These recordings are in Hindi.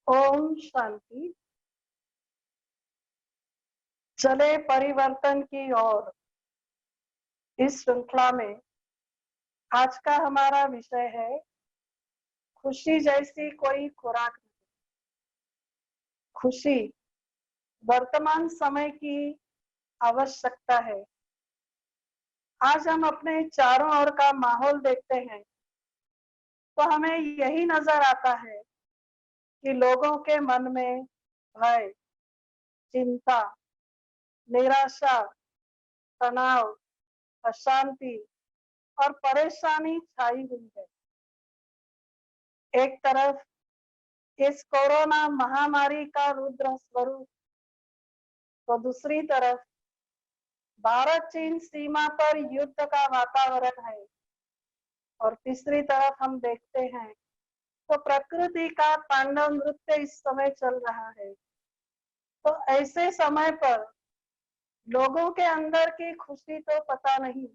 ओम शांति। चले परिवर्तन की ओर इस श्रृंखला में आज का हमारा विषय है खुशी जैसी कोई खुराक नहीं। खुशी वर्तमान समय की आवश्यकता है। आज हम अपने चारों ओर का माहौल देखते हैं तो हमें यही नजर आता है कि लोगों के मन में भय, चिंता, निराशा, तनाव, अशांति और परेशानी छाई हुई है। एक तरफ इस कोरोना महामारी का रुद्र स्वरूप, तो दूसरी तरफ भारत चीन सीमा पर युद्ध का वातावरण है और तीसरी तरफ हम देखते हैं तो प्रकृति का तांडव नृत्य इस समय चल रहा है। तो ऐसे समय पर लोगों के अंदर की खुशी तो पता नहीं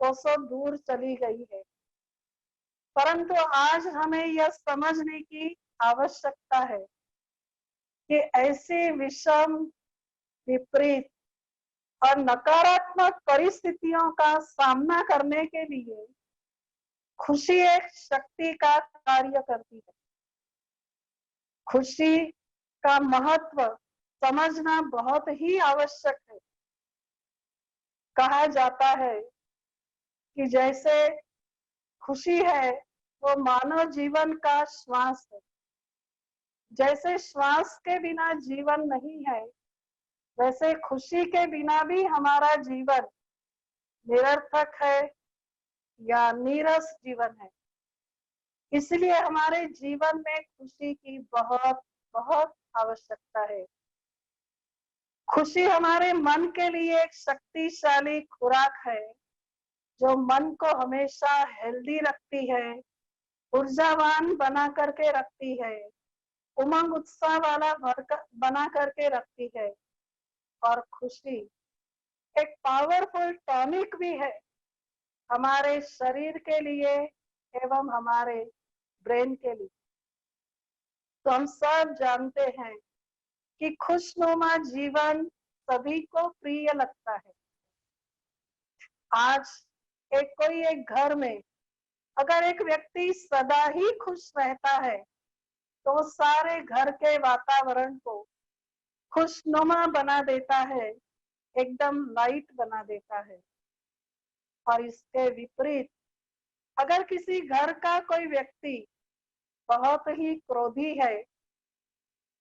कोसों दूर चली गई है, परंतु आज हमें यह समझने की आवश्यकता है कि ऐसी विषम, विपरीत और नकारात्मक परिस्थितियों का सामना करने के लिए खुशी एक शक्ति का कार्य करती है। खुशी का महत्व समझना बहुत ही आवश्यक है। कहा जाता है कि जैसे खुशी है वो मानव जीवन का श्वास है, जैसे श्वास के बिना जीवन नहीं है, वैसे खुशी के बिना भी हमारा जीवन निरर्थक है या नीरस जीवन है। इसलिए हमारे जीवन में खुशी की बहुत बहुत आवश्यकता है। खुशी हमारे मन के लिए एक शक्तिशाली खुराक है जो मन को हमेशा हेल्दी रखती है, ऊर्जावान बना करके रखती है, उमंग उत्साह वाला बना करके रखती है। और खुशी एक पावरफुल टॉनिक भी है हमारे शरीर के लिए एवं हमारे ब्रेन के लिए। तो हम सब जानते हैं कि खुशनुमा जीवन सभी को प्रिय लगता है। आज कोई एक घर में अगर एक व्यक्ति सदा ही खुश रहता है तो सारे घर के वातावरण को खुशनुमा बना देता है, एकदम लाइट बना देता है। और इसके विपरीत अगर किसी घर का कोई व्यक्ति बहुत ही क्रोधी है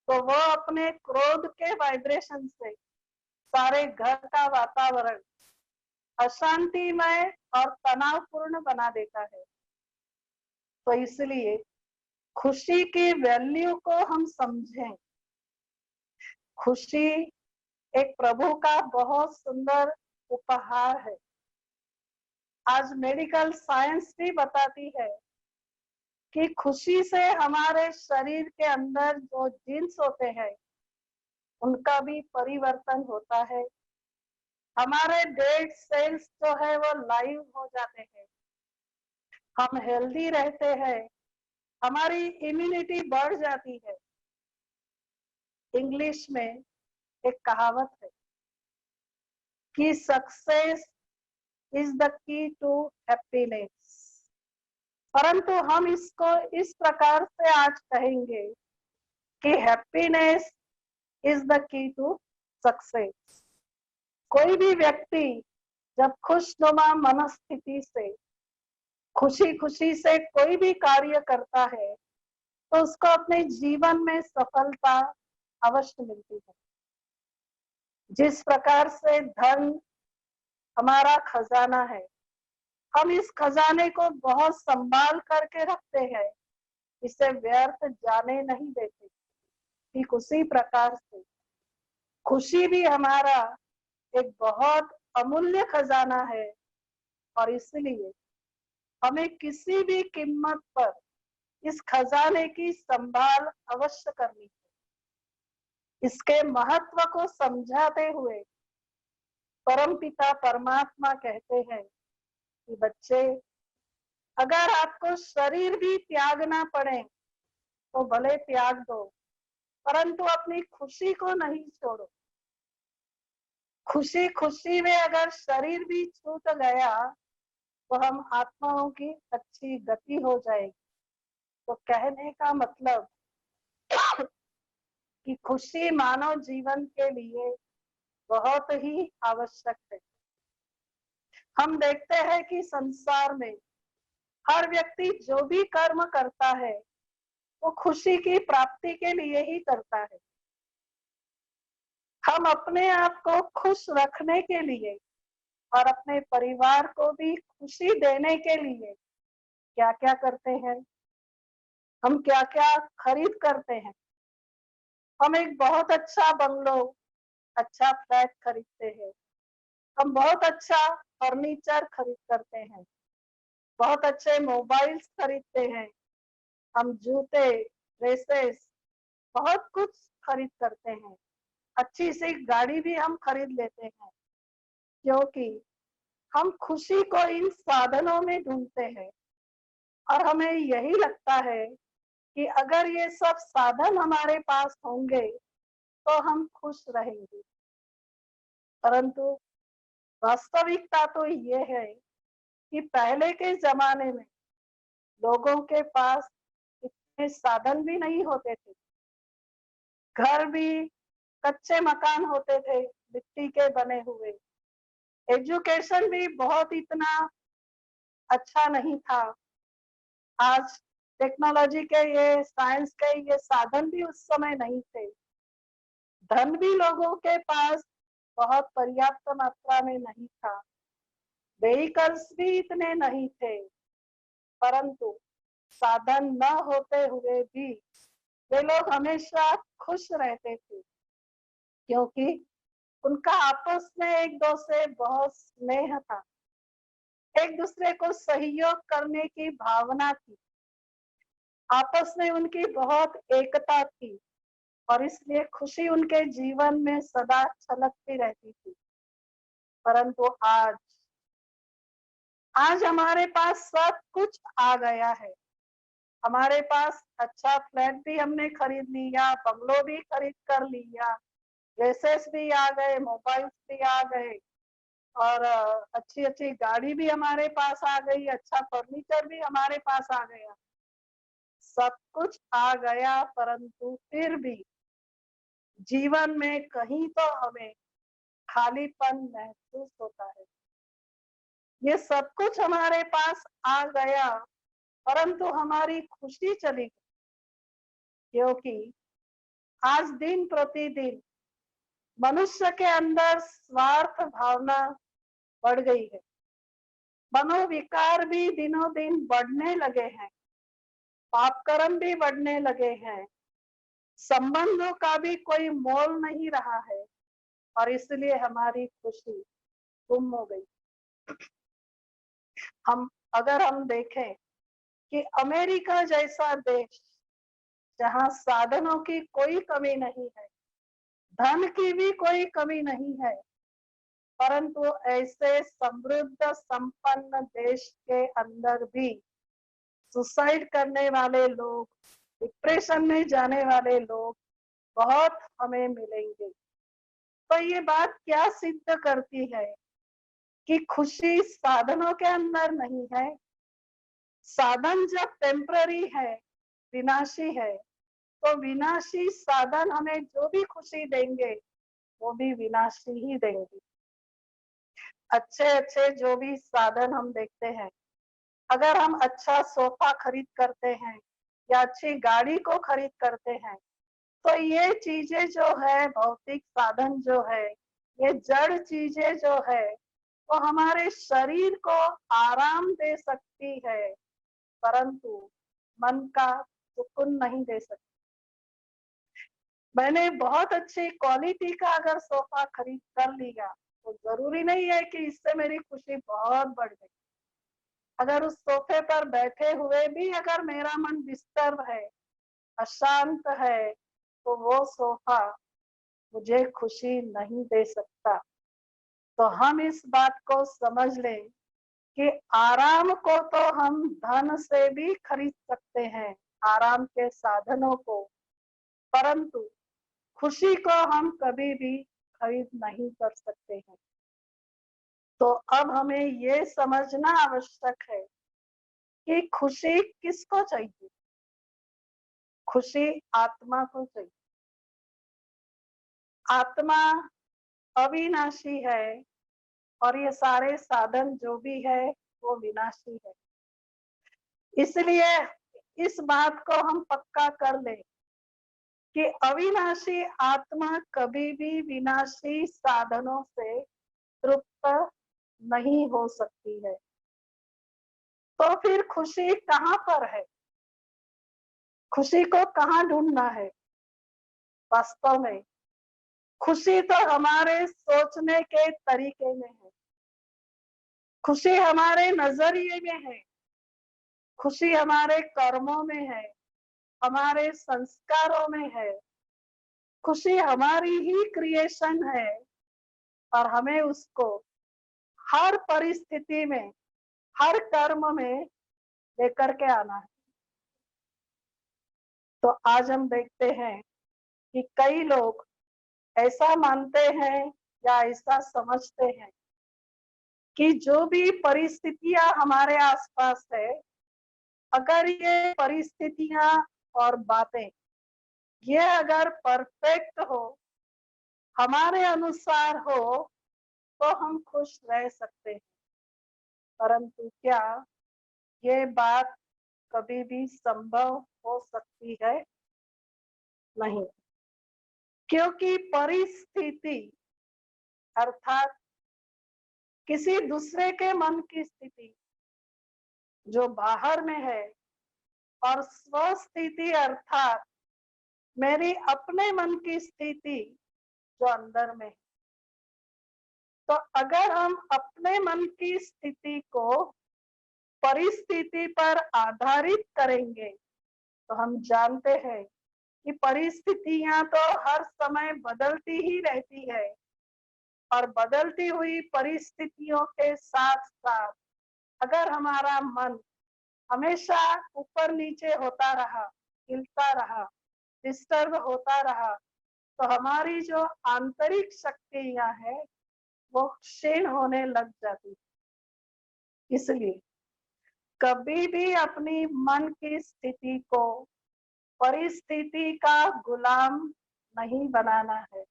तो वो अपने क्रोध के वाइब्रेशन से सारे घर का वातावरण अशांतिमय और तनावपूर्ण बना देता है। तो इसलिए खुशी की वैल्यू को हम समझें। खुशी एक प्रभु का बहुत सुंदर उपहार है। आज मेडिकल साइंस भी बताती है कि खुशी से हमारे शरीर के अंदर जो जीन्स होते हैं उनका भी परिवर्तन होता है। हमारे डेड सेल्स जो है वो लाइव हो जाते हैं, हम हेल्दी रहते हैं, हमारी इम्यूनिटी बढ़ जाती है। इंग्लिश में एक कहावत है कि success is the key to happiness, परंतु हम इसको इस प्रकार से आज कहेंगे कि happiness is the key to success. कोई भी व्यक्ति जब खुशनुमा मनस्थिति से खुशी खुशी से कोई भी कार्य करता है तो उसको अपने जीवन में सफलता अवश्य मिलती है। जिस प्रकार से धन हमारा खजाना है, हम इस खजाने को बहुत संभाल करके रखते हैं, इसे व्यर्थ जाने नहीं देते। ठीक उसी प्रकार से खुशी भी हमारा एक बहुत अमूल्य खजाना है और इसलिए हमें किसी भी कीमत पर इस खजाने की संभाल अवश्य करनी है। इसके महत्व को समझाते हुए परमपिता परमात्मा कहते हैं कि बच्चे, अगर आपको शरीर भी त्यागना पड़े तो भले त्याग दो, परंतु अपनी खुशी को नहीं छोड़ो। खुशी खुशी में अगर शरीर भी छूट गया तो हम आत्माओं की अच्छी गति हो जाएगी। तो कहने का मतलब कि खुशी मानव जीवन के लिए बहुत ही आवश्यक है। हम देखते हैं कि संसार में हर व्यक्ति जो भी कर्म करता है वो खुशी की प्राप्ति के लिए ही करता है। हम अपने आप को खुश रखने के लिए और अपने परिवार को भी खुशी देने के लिए क्या क्या करते हैं, हम क्या क्या खरीद करते हैं। हम एक बहुत अच्छा बंगलो, अच्छा फ्लैट खरीदते हैं, हम बहुत अच्छा फर्नीचर खरीद करते हैं, बहुत अच्छे मोबाइल्स खरीदते हैं, हम जूते, ड्रेसेस, बहुत कुछ खरीद करते हैं, अच्छी सी गाड़ी भी हम खरीद लेते हैं, क्योंकि हम खुशी को इन साधनों में ढूंढते हैं और हमें यही लगता है कि अगर ये सब साधन हमारे पास होंगे तो हम खुश रहेंगे। परंतु वास्तविकता तो ये है कि पहले के जमाने में लोगों के पास इतने साधन भी नहीं होते थे, घर भी कच्चे मकान होते थे, मिट्टी के बने हुए, एजुकेशन भी बहुत इतना अच्छा नहीं था। आज टेक्नोलॉजी के, ये साइंस के ये साधन भी उस समय नहीं थे। धन भी लोगों के पास बहुत पर्याप्त मात्रा में नहीं था, व्हीकल्स भी इतने नहीं थे। परंतु साधन न होते हुए भी वे लोग हमेशा खुश रहते थे, क्योंकि उनका आपस में एक दूसरे से बहुत स्नेह था, एक दूसरे को सहयोग करने की भावना थी, आपस में उनकी बहुत एकता थी और इसलिए खुशी उनके जीवन में सदा छलकती रहती थी। परंतु आज हमारे पास सब कुछ आ गया है। हमारे पास अच्छा फ्लैट भी हमने खरीद लिया, बंगलो भी खरीद कर लिया, ड्रेसेस भी आ गए, मोबाइल्स भी आ गए और अच्छी अच्छी गाड़ी भी हमारे पास आ गई, अच्छा फर्नीचर भी हमारे पास आ गया, सब कुछ आ गया। परंतु फिर भी जीवन में कहीं तो हमें खालीपन महसूस होता है। ये सब कुछ हमारे पास आ गया परंतु हमारी खुशी चली गई, क्योंकि आज दिन प्रतिदिन मनुष्य के अंदर स्वार्थ भावना बढ़ गई है, मनोविकार भी दिनों दिन बढ़ने लगे हैं, पाप कर्म भी बढ़ने लगे हैं, संबंधों का भी कोई मोल नहीं रहा है और इसलिए हमारी खुशी गुम हो गई। अगर हम देखें कि अमेरिका जैसा देश जहां साधनों की कोई कमी नहीं है, धन की भी कोई कमी नहीं है, परंतु ऐसे समृद्ध संपन्न देश के अंदर भी सुसाइड करने वाले लोग, डिप्रेशन में जाने वाले लोग बहुत हमें मिलेंगे। तो ये बात क्या सिद्ध करती है कि खुशी साधनों के अंदर नहीं है। साधन जब टेम्पररी है, विनाशी है, तो विनाशी साधन हमें जो भी खुशी देंगे वो भी विनाशी ही देंगे। अच्छे अच्छे जो भी साधन हम देखते हैं, अगर हम अच्छा सोफा खरीद करते हैं या अच्छी गाड़ी को खरीद करते हैं, तो ये चीजें जो है, भौतिक साधन जो है, ये जड़ चीजें जो है, वो हमारे शरीर को आराम दे सकती है परंतु मन का सुकून नहीं दे सकती। मैंने बहुत अच्छी क्वालिटी का अगर सोफा खरीद कर लिया तो जरूरी नहीं है कि इससे मेरी खुशी बहुत बढ़ गई। अगर उस सोफे पर बैठे हुए भी अगर मेरा मन डिस्टर्ब है, अशांत है, तो वो सोफा मुझे खुशी नहीं दे सकता। तो हम इस बात को समझ लें कि आराम को तो हम धन से भी खरीद सकते हैं, आराम के साधनों को, परंतु खुशी को हम कभी भी खरीद नहीं कर सकते हैं। तो अब हमें ये समझना आवश्यक है कि खुशी किसको चाहिए। खुशी आत्मा को चाहिए। आत्मा अविनाशी है और ये सारे साधन जो भी है वो विनाशी है। इसलिए इस बात को हम पक्का कर लें कि अविनाशी आत्मा कभी भी विनाशी साधनों से तृप्त नहीं हो सकती है। तो फिर खुशी कहाँ पर है? खुशी को कहाँ ढूंढना है? वास्तव में खुशी तो हमारे सोचने के तरीके में है। खुशी हमारे नजरिए में है। खुशी हमारे कर्मों में है, हमारे संस्कारों में है। खुशी हमारी ही क्रिएशन है और हमें उसको हर परिस्थिति में, हर कर्म में लेकर के आना है। तो आज हम देखते हैं कि कई लोग ऐसा मानते हैं या ऐसा समझते हैं कि जो भी परिस्थितियां हमारे आसपास है, अगर ये परिस्थितियां और बातें ये अगर परफेक्ट हो, हमारे अनुसार हो, तो हम खुश रह सकते हैं। परंतु क्या ये बात कभी भी संभव हो सकती है? नहीं। क्योंकि परिस्थिति अर्थात किसी दूसरे के मन की स्थिति जो बाहर में है और स्वस्थिति अर्थात मेरी अपने मन की स्थिति जो अंदर में है। तो अगर हम अपने मन की स्थिति को परिस्थिति पर आधारित करेंगे तो हम जानते हैं कि परिस्थितियां तो हर समय बदलती ही रहती है और बदलती हुई परिस्थितियों के साथ साथ अगर हमारा मन हमेशा ऊपर नीचे होता रहा, हिलता रहा, डिस्टर्ब होता रहा, तो हमारी जो आंतरिक शक्तियां हैं वो क्षीण होने लग जाती। इसलिए कभी भी अपनी मन की स्थिति को परिस्थिति का गुलाम नहीं बनाना है,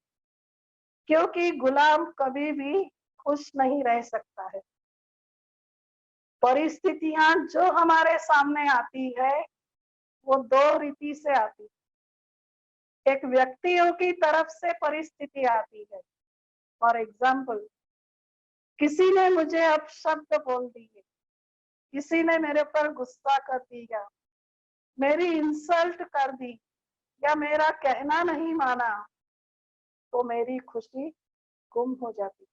क्योंकि गुलाम कभी भी खुश नहीं रह सकता है। परिस्थितियां जो हमारे सामने आती है वो दो रीति से आती है। एक व्यक्तियों की तरफ से परिस्थिति आती है। फॉर एग्जाम्पल, किसी ने मुझे अपशब्द बोल दिए, किसी ने मेरे पर गुस्सा कर दिया, मेरी इंसल्ट कर दी या मेरा कहना नहीं माना, तो मेरी खुशी गुम हो जाती।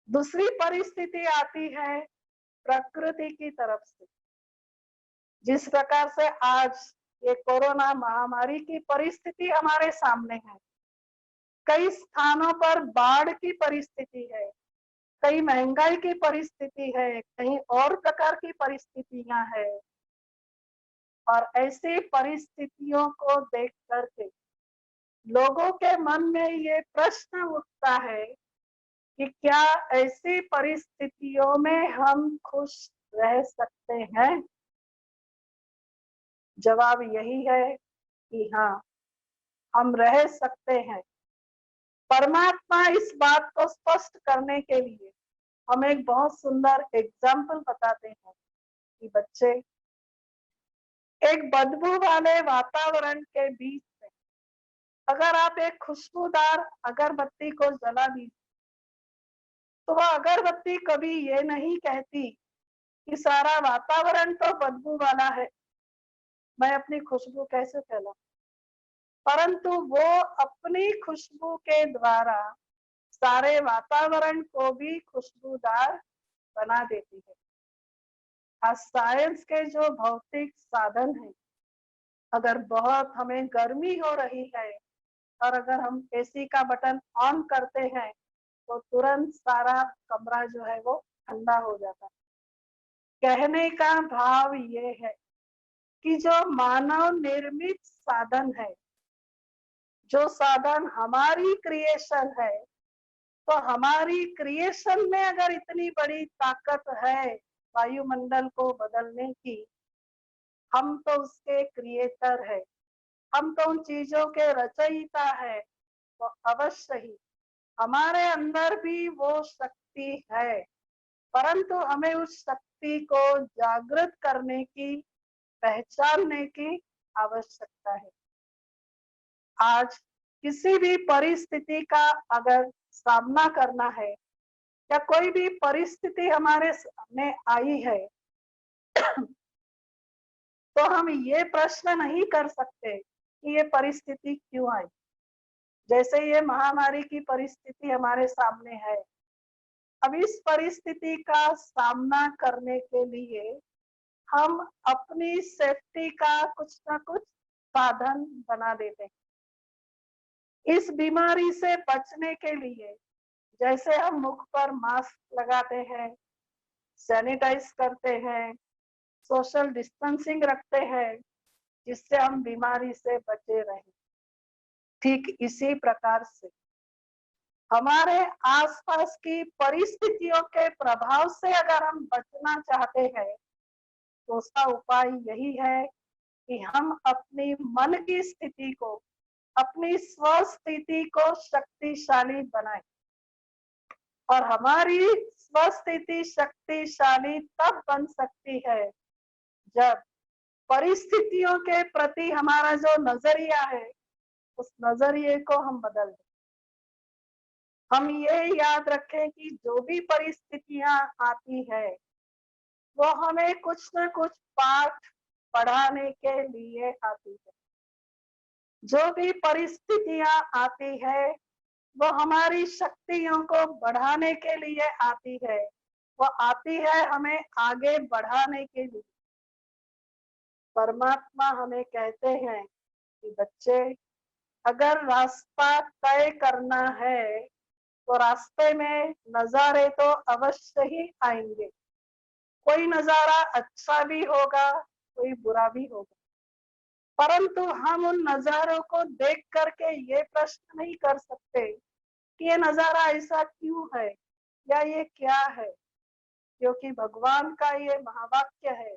दूसरी परिस्थिति आती है प्रकृति की तरफ से। जिस प्रकार से आज ये कोरोना महामारी की परिस्थिति हमारे सामने है, कई स्थानों पर बाढ़ की परिस्थिति है, कई महंगाई की परिस्थिति है, कहीं और प्रकार की परिस्थितियां है। और ऐसी परिस्थितियों को देख करके लोगों के मन में ये प्रश्न उठता है कि क्या ऐसी परिस्थितियों में हम खुश रह सकते हैं? जवाब यही है कि हाँ, हम रह सकते हैं। परमात्मा इस बात को स्पष्ट करने के लिए हमें एक बहुत सुंदर एग्जाम्पल बताते हैं कि बच्चे, एक बदबू वाले वातावरण के बीच में अगर आप एक खुशबूदार अगरबत्ती को जला दीजिए तो वह अगरबत्ती कभी ये नहीं कहती कि सारा वातावरण तो बदबू वाला है, मैं अपनी खुशबू कैसे फैलाऊं। परंतु वो अपनी खुशबू के द्वारा सारे वातावरण को भी खुशबूदार बना देती है। आज साइंस के जो भौतिक साधन है, अगर बहुत हमें गर्मी हो रही है और अगर हम एसी का बटन ऑन करते हैं तो तुरंत सारा कमरा जो है वो ठंडा हो जाता है। कहने का भाव ये है कि जो मानव निर्मित साधन है जो साधन हमारी क्रिएशन है, तो हमारी क्रिएशन में अगर इतनी बड़ी ताकत है वायुमंडल को बदलने की, हम तो उसके क्रिएटर है, हम तो उन चीजों के रचयिता है, तो अवश्य ही हमारे अंदर भी वो शक्ति है, परंतु हमें उस शक्ति को जागृत करने की, पहचानने की आवश्यकता है। आज किसी भी परिस्थिति का अगर सामना करना है या कोई भी परिस्थिति हमारे सामने आई है, तो हम ये प्रश्न नहीं कर सकते कि ये परिस्थिति क्यों आई। जैसे ये महामारी की परिस्थिति हमारे सामने है, अब इस परिस्थिति का सामना करने के लिए हम अपनी सेफ्टी का कुछ ना कुछ साधन बना देते हैं। इस बीमारी से बचने के लिए जैसे हम मुख पर मास्क लगाते हैं, सैनिटाइज करते हैं, सोशल डिस्टेंसिंग रखते हैं, जिससे हम बीमारी से बचे रहें, ठीक इसी प्रकार से हमारे आसपास की परिस्थितियों के प्रभाव से अगर हम बचना चाहते हैं, तो उसका उपाय यही है कि हम अपनी मन की स्थिति को, अपनी स्वस्थिति को शक्तिशाली बनाएं। और हमारी स्वस्थिति शक्तिशाली तब बन सकती है जब परिस्थितियों के प्रति हमारा जो नजरिया है, उस नजरिए को हम बदल दें। हम ये याद रखें कि जो भी परिस्थितियां आती है, वो हमें कुछ न कुछ पाठ पढ़ाने के लिए आती है। जो भी परिस्थितियां आती है, वो हमारी शक्तियों को बढ़ाने के लिए आती है, वो आती है हमें आगे बढ़ाने के लिए। परमात्मा हमें कहते हैं कि बच्चे, अगर रास्ता तय करना है, तो रास्ते में नजारे तो अवश्य ही आएंगे। कोई नजारा अच्छा भी होगा, कोई बुरा भी होगा, परंतु हम उन नजारों को देख करके ये प्रश्न नहीं कर सकते कि ये नजारा ऐसा क्यों है या ये क्या है, क्योंकि भगवान का ये महावाक्य है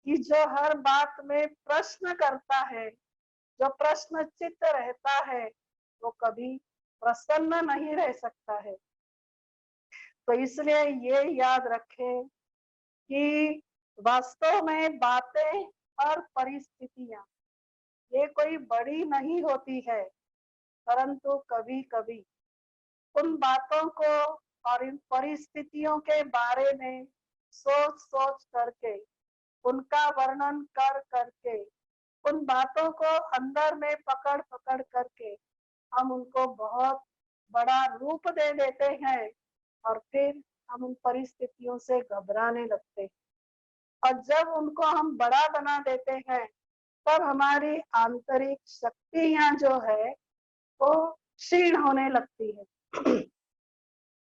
कि जो हर बात में प्रश्न करता है, जो प्रश्न चित्त रहता है, वो कभी प्रसन्न नहीं रह सकता है। तो इसलिए ये याद रखें कि वास्तव में बातें और परिस्थितियां ये कोई बड़ी नहीं होती है, परंतु कभी कभी उन बातों को और इन परिस्थितियों के बारे में सोच सोच करके, उनका वर्णन कर करके, उन बातों को अंदर में पकड़ पकड़ करके हम उनको बहुत बड़ा रूप दे देते हैं, और फिर हम उन परिस्थितियों से घबराने लगते हैं। और जब उनको हम बड़ा बना देते हैं, तब हमारी आंतरिक शक्तियां जो है वो क्षीण होने लगती है।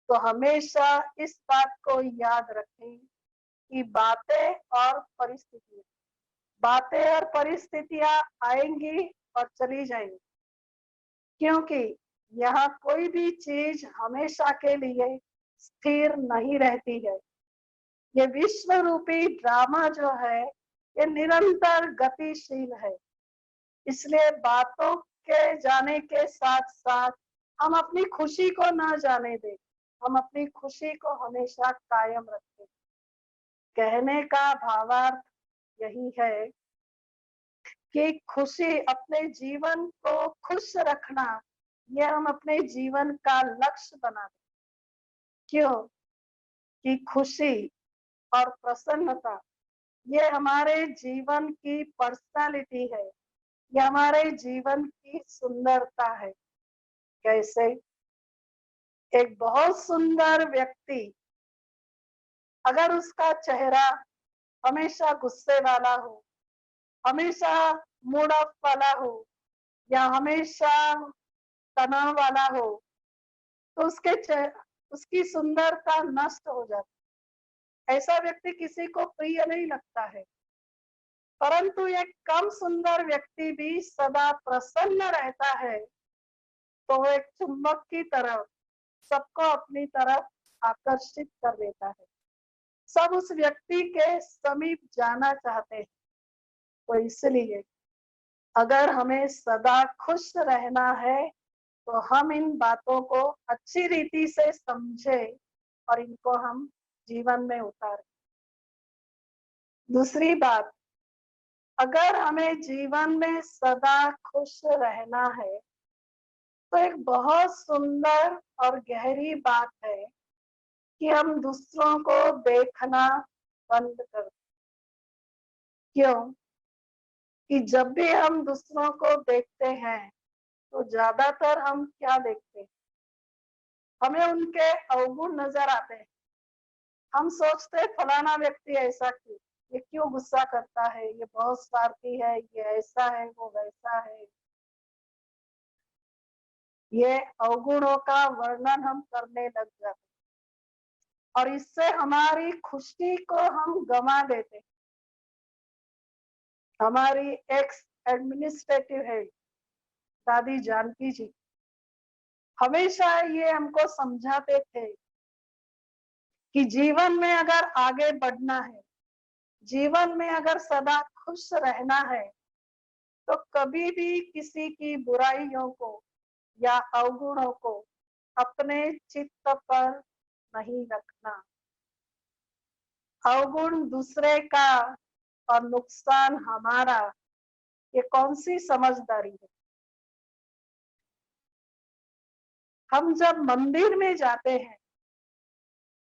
तो हमेशा इस बात को याद रखें कि बातें और परिस्थितियां आएंगी और चली जाएंगी, क्योंकि यहाँ कोई भी चीज हमेशा के लिए स्थिर नहीं रहती है। ये विश्व रूपी ड्रामा जो है, ये निरंतर गतिशील है। इसलिए बातों के जाने के साथ साथ हम अपनी खुशी को ना जाने दें, हम अपनी खुशी को हमेशा कायम रखें। कहने का भावार्थ यही है कि खुशी, अपने जीवन को खुश रखना, ये हम अपने जीवन का लक्ष्य बना दें। क्यों? कि खुशी और प्रसन्नता ये हमारे जीवन की पर्सनालिटी है, ये हमारे जीवन की सुंदरता है। कैसे? एक बहुत सुंदर व्यक्ति, अगर उसका चेहरा हमेशा गुस्से वाला हो, हमेशा मूड ऑफ वाला हो, या हमेशा तनाव वाला हो, तो उसकी सुंदरता नष्ट हो जाती है। ऐसा व्यक्ति किसी को प्रिय नहीं लगता है। परंतु एक कम सुंदर व्यक्ति भी सदा प्रसन्न रहता है, तो वो एक चुंबक की तरह सबको अपनी तरफ आकर्षित कर देता है। सब उस व्यक्ति के समीप जाना चाहते हैं। तो इसलिए अगर हमें सदा खुश रहना है तो हम इन बातों को अच्छी रीति से समझें और इनको हम जीवन में उतारें। दूसरी बात, अगर हमें जीवन में सदा खुश रहना है तो एक बहुत सुंदर और गहरी बात है कि हम दूसरों को देखना बंद कर दें। क्यों? कि जब भी हम दूसरों को देखते हैं तो ज्यादातर हम क्या देखते हैं? हमें उनके अवगुण नजर आते हैं। हम सोचते हैं फलाना व्यक्ति ऐसा क्यों, ये क्यों गुस्सा करता है, ये बहुत स्वार्थी है, ये ऐसा है, वो वैसा है। ये अवगुणों का वर्णन हम करने लग जाते हैं और इससे हमारी खुशी को हम गंवा देते हैं। हमारी एक्स एडमिनिस्ट्रेटिव हेड दादी जानकी जी हमेशा ये हमको समझाते थे कि जीवन में अगर आगे बढ़ना है, जीवन में अगर सदा खुश रहना है तो कभी भी किसी की बुराइयों को या अवगुणों को अपने चित्त पर नहीं रखना। अवगुण दूसरे का और नुकसान हमारा, ये कौन सी समझदारी है? हम जब मंदिर में जाते हैं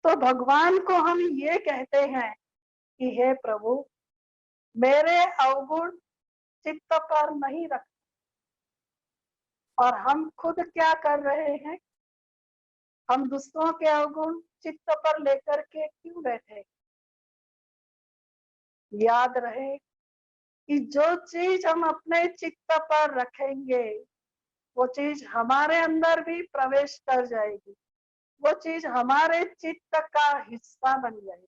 तो भगवान को हम ये कहते हैं कि हे प्रभु, मेरे अवगुण चित्त पर नहीं रख। और हम खुद क्या कर रहे हैं? हम दूसरों के अवगुण चित्त पर लेकर के क्यों बैठे? याद रहे कि जो चीज हम अपने चित्त पर रखेंगे वो चीज हमारे अंदर भी प्रवेश कर जाएगी, वो चीज हमारे चित्त का हिस्सा बन जाएगी।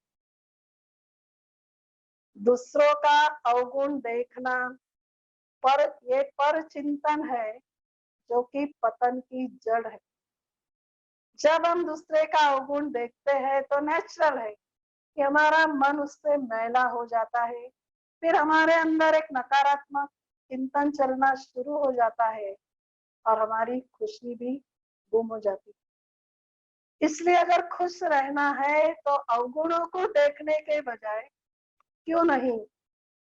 दूसरों का अवगुण देखना ये पर चिंतन है जो कि पतन की जड़ है। जब हम दूसरे का अवगुण देखते हैं तो नेचुरल है कि हमारा मन उससे मैला हो जाता है, फिर हमारे अंदर एक नकारात्मक चिंतन चलना शुरू हो जाता है और हमारी खुशी भी गुम हो जाती है। इसलिए अगर खुश रहना है तो अवगुणों को देखने के बजाय क्यों नहीं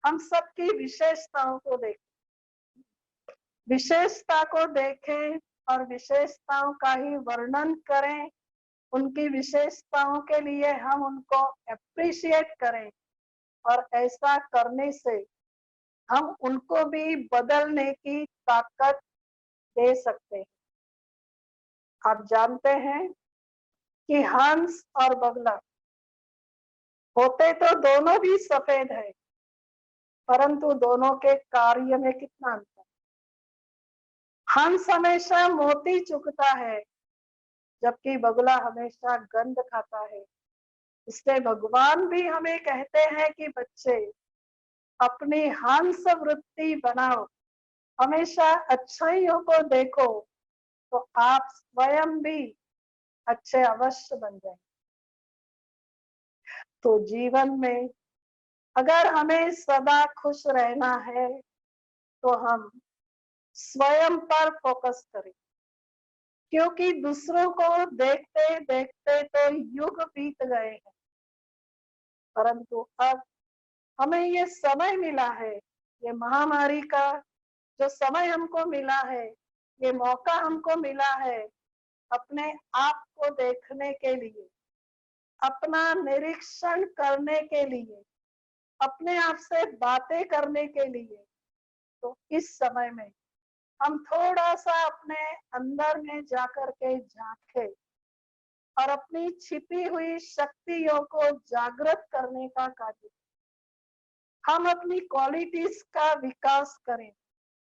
हम सबकी विशेषताओं को देखें, विशेषता को देखें और विशेषताओं का ही वर्णन करें। उनकी विशेषताओं के लिए हम उनको अप्रिशिएट करें और ऐसा करने से हम उनको भी बदलने की ताकत दे सकते हैं। आप जानते हैं कि हंस और बगला होते तो दोनों भी सफेद है, परंतु दोनों के कार्य में कितना अंतर। हंस हमेशा मोती चुगता है जबकि बगुला हमेशा गंध खाता है। इसलिए भगवान भी हमें कहते हैं कि बच्चे अपनी हंस वृत्ति बनाओ, हमेशा अच्छाइयों को देखो तो आप स्वयं भी अच्छे अवश्य बन जाएंगे। तो जीवन में अगर हमें सदा खुश रहना है तो हम स्वयं पर फोकस करें, क्योंकि दूसरों को देखते देखते तो युग बीत गए हैं, परंतु अब हमें ये समय मिला है, ये महामारी का जो समय हमको मिला है, ये मौका हमको मिला है अपने आप को देखने के लिए, अपना निरीक्षण करने के लिए, अपने आप से बातें करने के लिए। तो इस समय में हम थोड़ा सा अपने अंदर में जाकर के झांके और अपनी छिपी हुई शक्तियों को जागृत करने का कार्य, हम अपनी क्वालिटीज का विकास करें,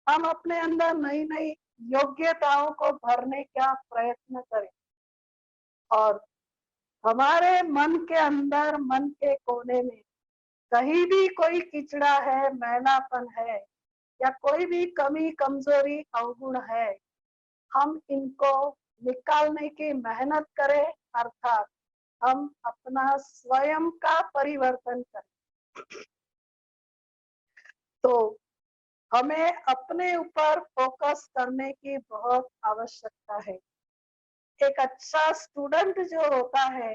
हम अपने अंदर नई नई योग्यताओं को भरने का प्रयत्न करें और हमारे मन के अंदर, मन के कोने में कहीं भी कोई किचड़ा है, मैलापन है या कोई भी कमी कमजोरी अवगुण है हम इनको निकालने की मेहनत करें, अर्थात हम अपना स्वयं का परिवर्तन करें। तो हमें अपने ऊपर फोकस करने की बहुत आवश्यकता है। एक अच्छा स्टूडेंट जो होता है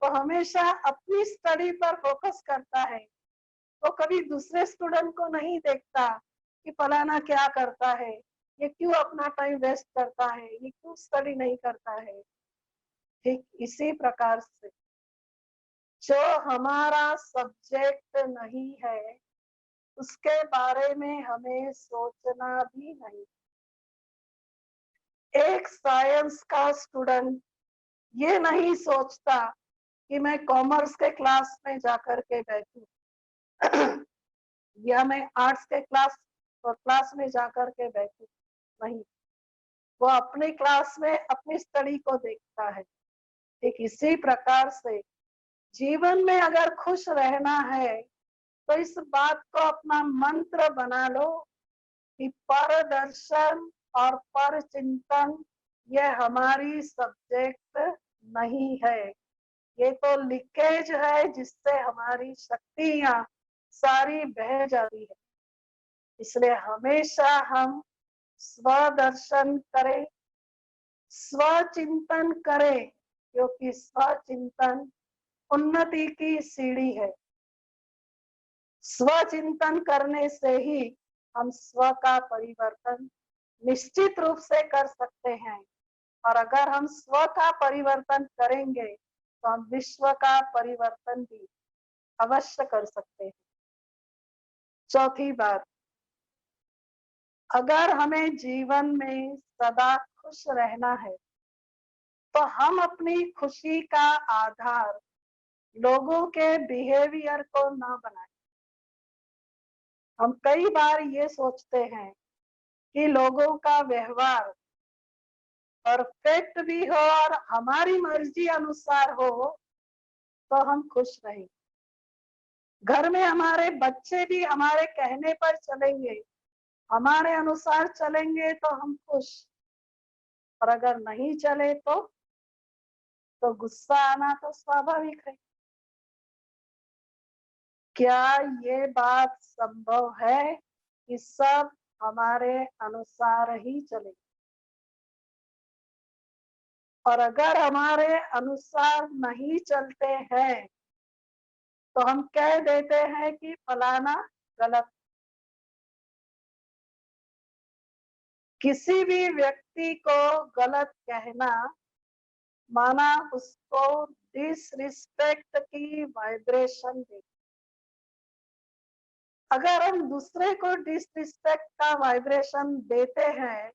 वो हमेशा अपनी स्टडी पर फोकस करता है। वो कभी दूसरे स्टूडेंट को नहीं देखता कि फलाना क्या करता है, ये क्यों अपना टाइम वेस्ट करता है, ये क्यों स्टडी नहीं करता है। ठीक इसी प्रकार से जो हमारा सब्जेक्ट नहीं है उसके बारे में हमें सोचना भी नहीं। एक साइंस का स्टूडेंट ये नहीं सोचता कि मैं कॉमर्स के क्लास में जाकर के बैठूं या मैं आर्ट्स के क्लास में जाकर के बैठूं। नहीं, वो अपनी क्लास में अपनी स्टडी को देखता है। एक इसी प्रकार से जीवन में अगर खुश रहना है तो इस बात को अपना मंत्र बना लो कि पर दर्शन और पर चिंतन ये हमारी सब्जेक्ट नहीं है, ये तो लीकेज है जिससे हमारी शक्तियां सारी बह जाती है। इसलिए हमेशा हम स्वदर्शन करें, स्वचिंतन करें, क्योंकि स्वचिंतन उन्नति की सीढ़ी है। स्वचिंतन करने से ही हम स्व का परिवर्तन निश्चित रूप से कर सकते हैं। और अगर हम स्व का परिवर्तन करेंगे तो हम विश्व का परिवर्तन भी अवश्य कर सकते हैं। चौथी बात, अगर हमें जीवन में सदा खुश रहना है तो हम अपनी खुशी का आधार लोगों के बिहेवियर को न बनाएं। हम कई बार ये सोचते हैं कि लोगों का व्यवहार परफेक्ट भी हो और हमारी मर्जी अनुसार हो तो हम खुश रहें। घर में हमारे बच्चे भी हमारे कहने पर चलेंगे, हमारे अनुसार चलेंगे तो हम खुश, और अगर नहीं चले तो गुस्सा आना तो स्वाभाविक है। क्या ये बात संभव है कि सब हमारे अनुसार ही चले? और अगर हमारे अनुसार नहीं चलते हैं तो हम कह देते हैं कि फलाना गलत। किसी भी व्यक्ति को गलत कहना माना उसको डिसरिस्पेक्ट की वाइब्रेशन दे। अगर हम दूसरे को डिसरिस्पेक्ट का वाइब्रेशन देते हैं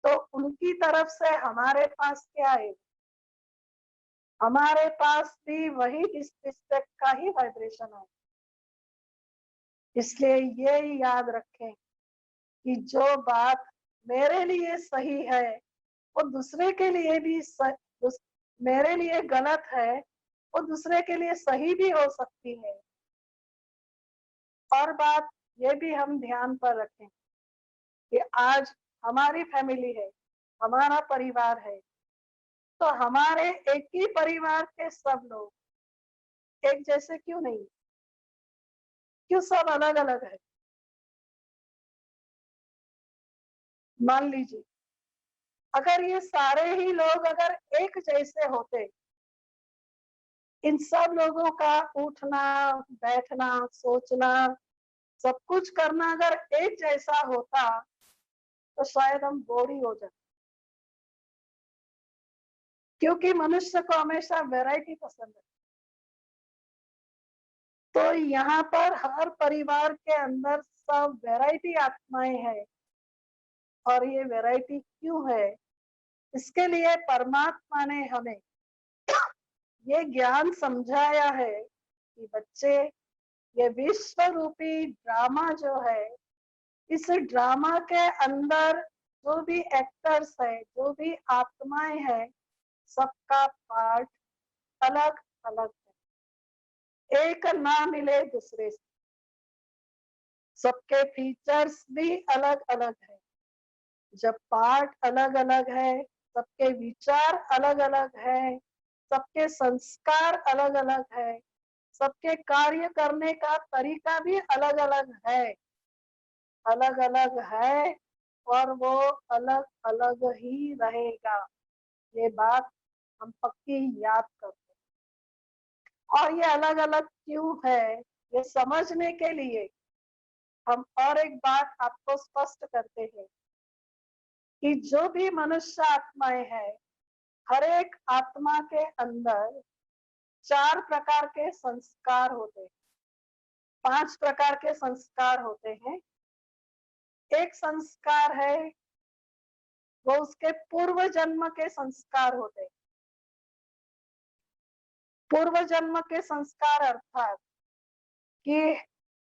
तो उनकी तरफ से हमारे पास क्या है? हमारे पास भी वही डिसरिस्पेक्ट का ही वाइब्रेशन है। इसलिए ये याद रखें कि जो बात मेरे लिए सही है वो दूसरे के लिए भी मेरे लिए गलत है, वो दूसरे के लिए सही भी हो सकती है। और बात ये भी हम ध्यान पर रखें कि आज हमारी फैमिली है, हमारा परिवार है, तो हमारे एक ही परिवार के सब लोग एक जैसे क्यों नहीं? क्यों सब अलग अलग है? मान लीजिए अगर ये सारे ही लोग अगर एक जैसे होते, इन सब लोगों का उठना, बैठना, सोचना, सब कुछ करना अगर एक जैसा होता तो शायद हम बोर ही हो जाते, क्योंकि मनुष्य को हमेशा वैरायटी पसंद है। तो यहाँ पर हर परिवार के अंदर सब वैरायटी आत्माएं हैं। और ये वैरायटी क्यों है? इसके लिए परमात्मा ने हमें ये ज्ञान समझाया है कि बच्चे, ये विश्व रूपी ड्रामा जो है, इस ड्रामा के अंदर जो भी एक्टर्स है, जो भी आत्माएं हैं, सबका पार्ट अलग अलग है, एक ना मिले दूसरे से। सबके फीचर्स भी अलग अलग है, जब पाठ अलग अलग है, सबके विचार अलग अलग है, सबके संस्कार अलग अलग है, सबके कार्य करने का तरीका भी अलग अलग है, अलग अलग है, और वो अलग अलग ही रहेगा। ये बात हम पक्की याद करते हैं। और ये अलग अलग क्यों है, ये समझने के लिए हम और एक बात आपको स्पष्ट करते हैं कि जो भी मनुष्य आत्माएं हैं, हर एक आत्मा के अंदर 4 प्रकार के संस्कार होते हैं, 5 प्रकार के संस्कार होते हैं। एक संस्कार है वो उसके पूर्व जन्म के संस्कार होते हैं। पूर्व जन्म के संस्कार अर्थात कि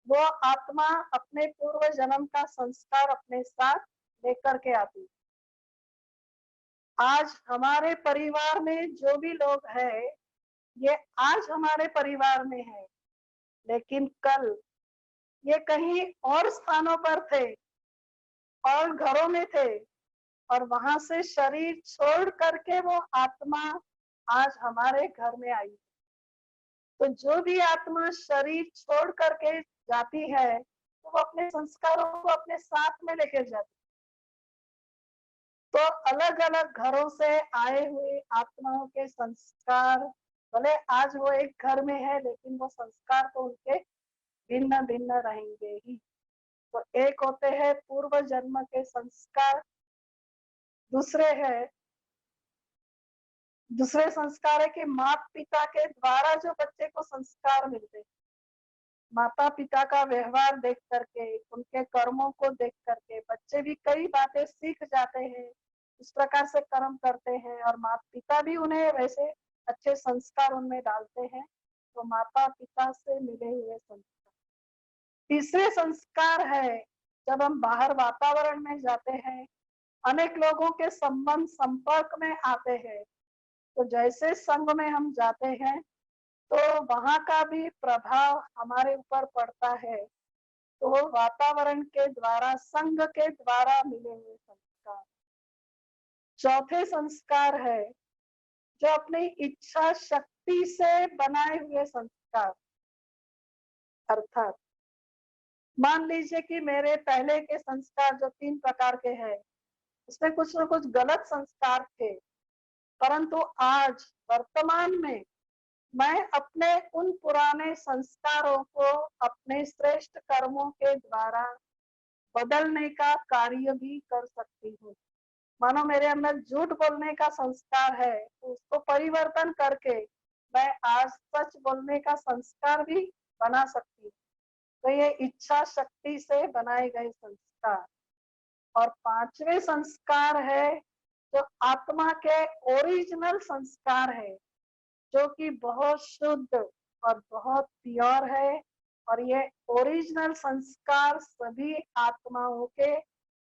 वो आत्मा अपने पूर्व जन्म का संस्कार अपने साथ लेकर के आती है। आज हमारे परिवार में जो भी लोग हैं, ये आज हमारे परिवार में है, लेकिन कल ये कहीं और स्थानों पर थे और घरों में थे, और वहां से शरीर छोड़ करके वो आत्मा आज हमारे घर में आई। तो जो भी आत्मा शरीर छोड़ करके जाती है, तो वो अपने संस्कारों को अपने साथ में लेकर जाती है। तो अलग अलग घरों से आए हुए आत्माओं के संस्कार, भले आज वो एक घर में है, लेकिन वो संस्कार तो उनके भिन्न भिन्न रहेंगे ही। तो एक होते हैं पूर्व जन्म के संस्कार, दूसरे संस्कार है कि माता पिता के द्वारा जो बच्चे को संस्कार मिलते हैं, माता पिता का व्यवहार देख करके, उनके कर्मों को देख करके बच्चे भी कई बातें सीख जाते हैं, उस प्रकार से कर्म करते हैं, और माता पिता भी उन्हें वैसे अच्छे संस्कार उनमें डालते हैं। तो माता पिता से मिले हुए संस्कार। तीसरे संस्कार है जब हम बाहर वातावरण में जाते हैं, अनेक लोगों के संबंध संपर्क में आते हैं, तो जैसे संघ में हम जाते हैं तो वहां का भी प्रभाव हमारे ऊपर पड़ता है। तो वो वातावरण के द्वारा, संघ के द्वारा मिले हुए संस्कार। चौथे संस्कार है जो अपनी इच्छा शक्ति से बनाए हुए संस्कार। अर्थात मान लीजिए कि मेरे पहले के संस्कार जो 3 प्रकार के हैं, उसमें कुछ न कुछ गलत संस्कार थे, परंतु आज वर्तमान में मैं अपने उन पुराने संस्कारों को अपने श्रेष्ठ कर्मों के द्वारा बदलने का कार्य भी कर सकती हूँ। मानो मेरे अंदर झूठ बोलने का संस्कार है, तो उसको परिवर्तन करके मैं आज सच बोलने का संस्कार भी बना सकती हूँ। तो ये इच्छा शक्ति से बनाए गए संस्कार। और 5वें संस्कार है जो आत्मा के ओरिजिनल संस्कार है, जो कि बहुत शुद्ध और बहुत प्योर है, और ये ओरिजिनल संस्कार सभी आत्माओं के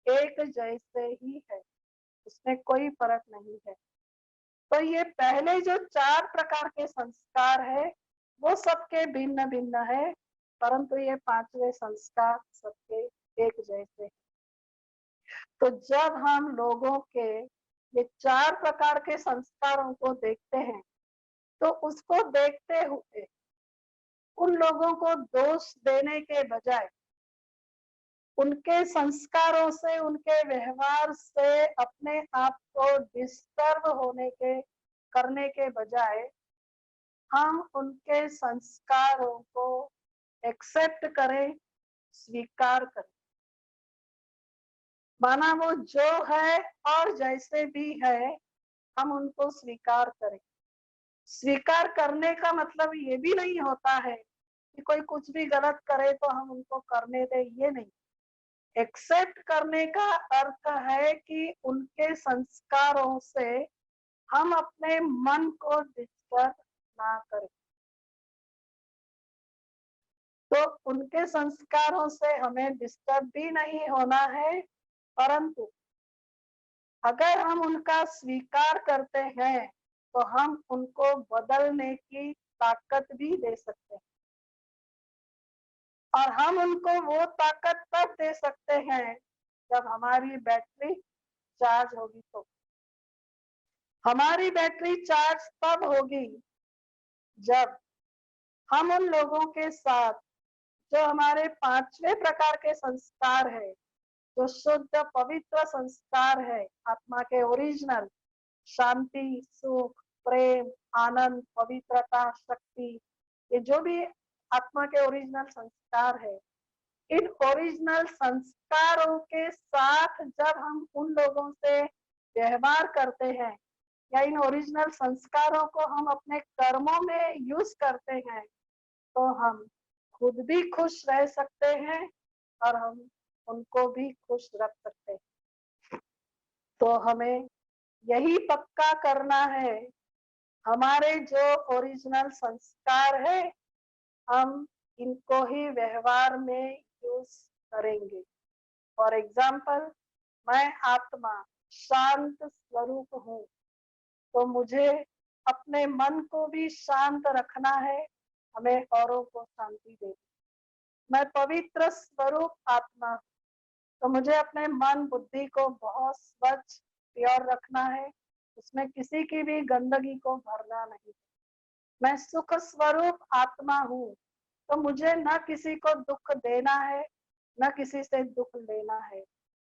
एक जैसे ही है, उसमें कोई फर्क नहीं है। तो ये पहले जो 4 प्रकार के संस्कार है वो सबके भिन्न भिन्न है, परंतु ये 5वें संस्कार सबके एक जैसे है। तो जब हम लोगों के ये 4 प्रकार के संस्कारों को देखते हैं, तो उसको देखते हुए उन लोगों को दोष देने के बजाय, उनके संस्कारों से, उनके व्यवहार से अपने आप को डिस्टर्ब करने के बजाय हम उनके संस्कारों को एक्सेप्ट करें, स्वीकार करें। माना वो जो है और जैसे भी है, हम उनको स्वीकार करें। स्वीकार करने का मतलब ये भी नहीं होता है कि कोई कुछ भी गलत करे तो हम उनको करने दें, ये नहीं। एक्सेप्ट करने का अर्थ है कि उनके संस्कारों से हम अपने मन को डिस्टर्ब ना करें। तो उनके संस्कारों से हमें डिस्टर्ब भी नहीं होना है, परंतु अगर हम उनका स्वीकार करते हैं तो हम उनको बदलने की ताकत भी दे सकते हैं। और हम उनको वो ताकत तब दे सकते हैं जब हमारी बैटरी चार्ज होगी तो हमारी बैटरी चार्ज तब होगी जब हम उन लोगों के साथ जो हमारे पांचवें प्रकार के संस्कार है, जो शुद्ध पवित्र संस्कार है, आत्मा के ओरिजिनल शांति, सुख, प्रेम, आनंद, पवित्रता, शक्ति, ये जो भी आत्मा के ओरिजिनल संस्कार है, इन ओरिजिनल संस्कारों के साथ जब हम उन लोगों से व्यवहार करते हैं या इन ओरिजिनल संस्कारों को हम अपने कर्मों में यूज करते हैं, तो हम खुद भी खुश रह सकते हैं और हम उनको भी खुश रख सकते हैं। तो हमें यही पक्का करना है, हमारे जो ओरिजिनल संस्कार है हम इनको ही व्यवहार में यूज करेंगे। फॉर एग्जाम्पल, मैं आत्मा शांत स्वरूप हूँ, तो मुझे अपने मन को भी शांत रखना है, हमें औरों को शांति देनी। मैं पवित्र स्वरूप आत्मा, तो मुझे अपने मन बुद्धि को बहुत स्वच्छ प्योर रखना है, उसमें किसी की भी गंदगी को भरना नहीं। मैं सुख स्वरूप आत्मा हूँ, तो मुझे न किसी को दुख देना है न किसी से दुख लेना है।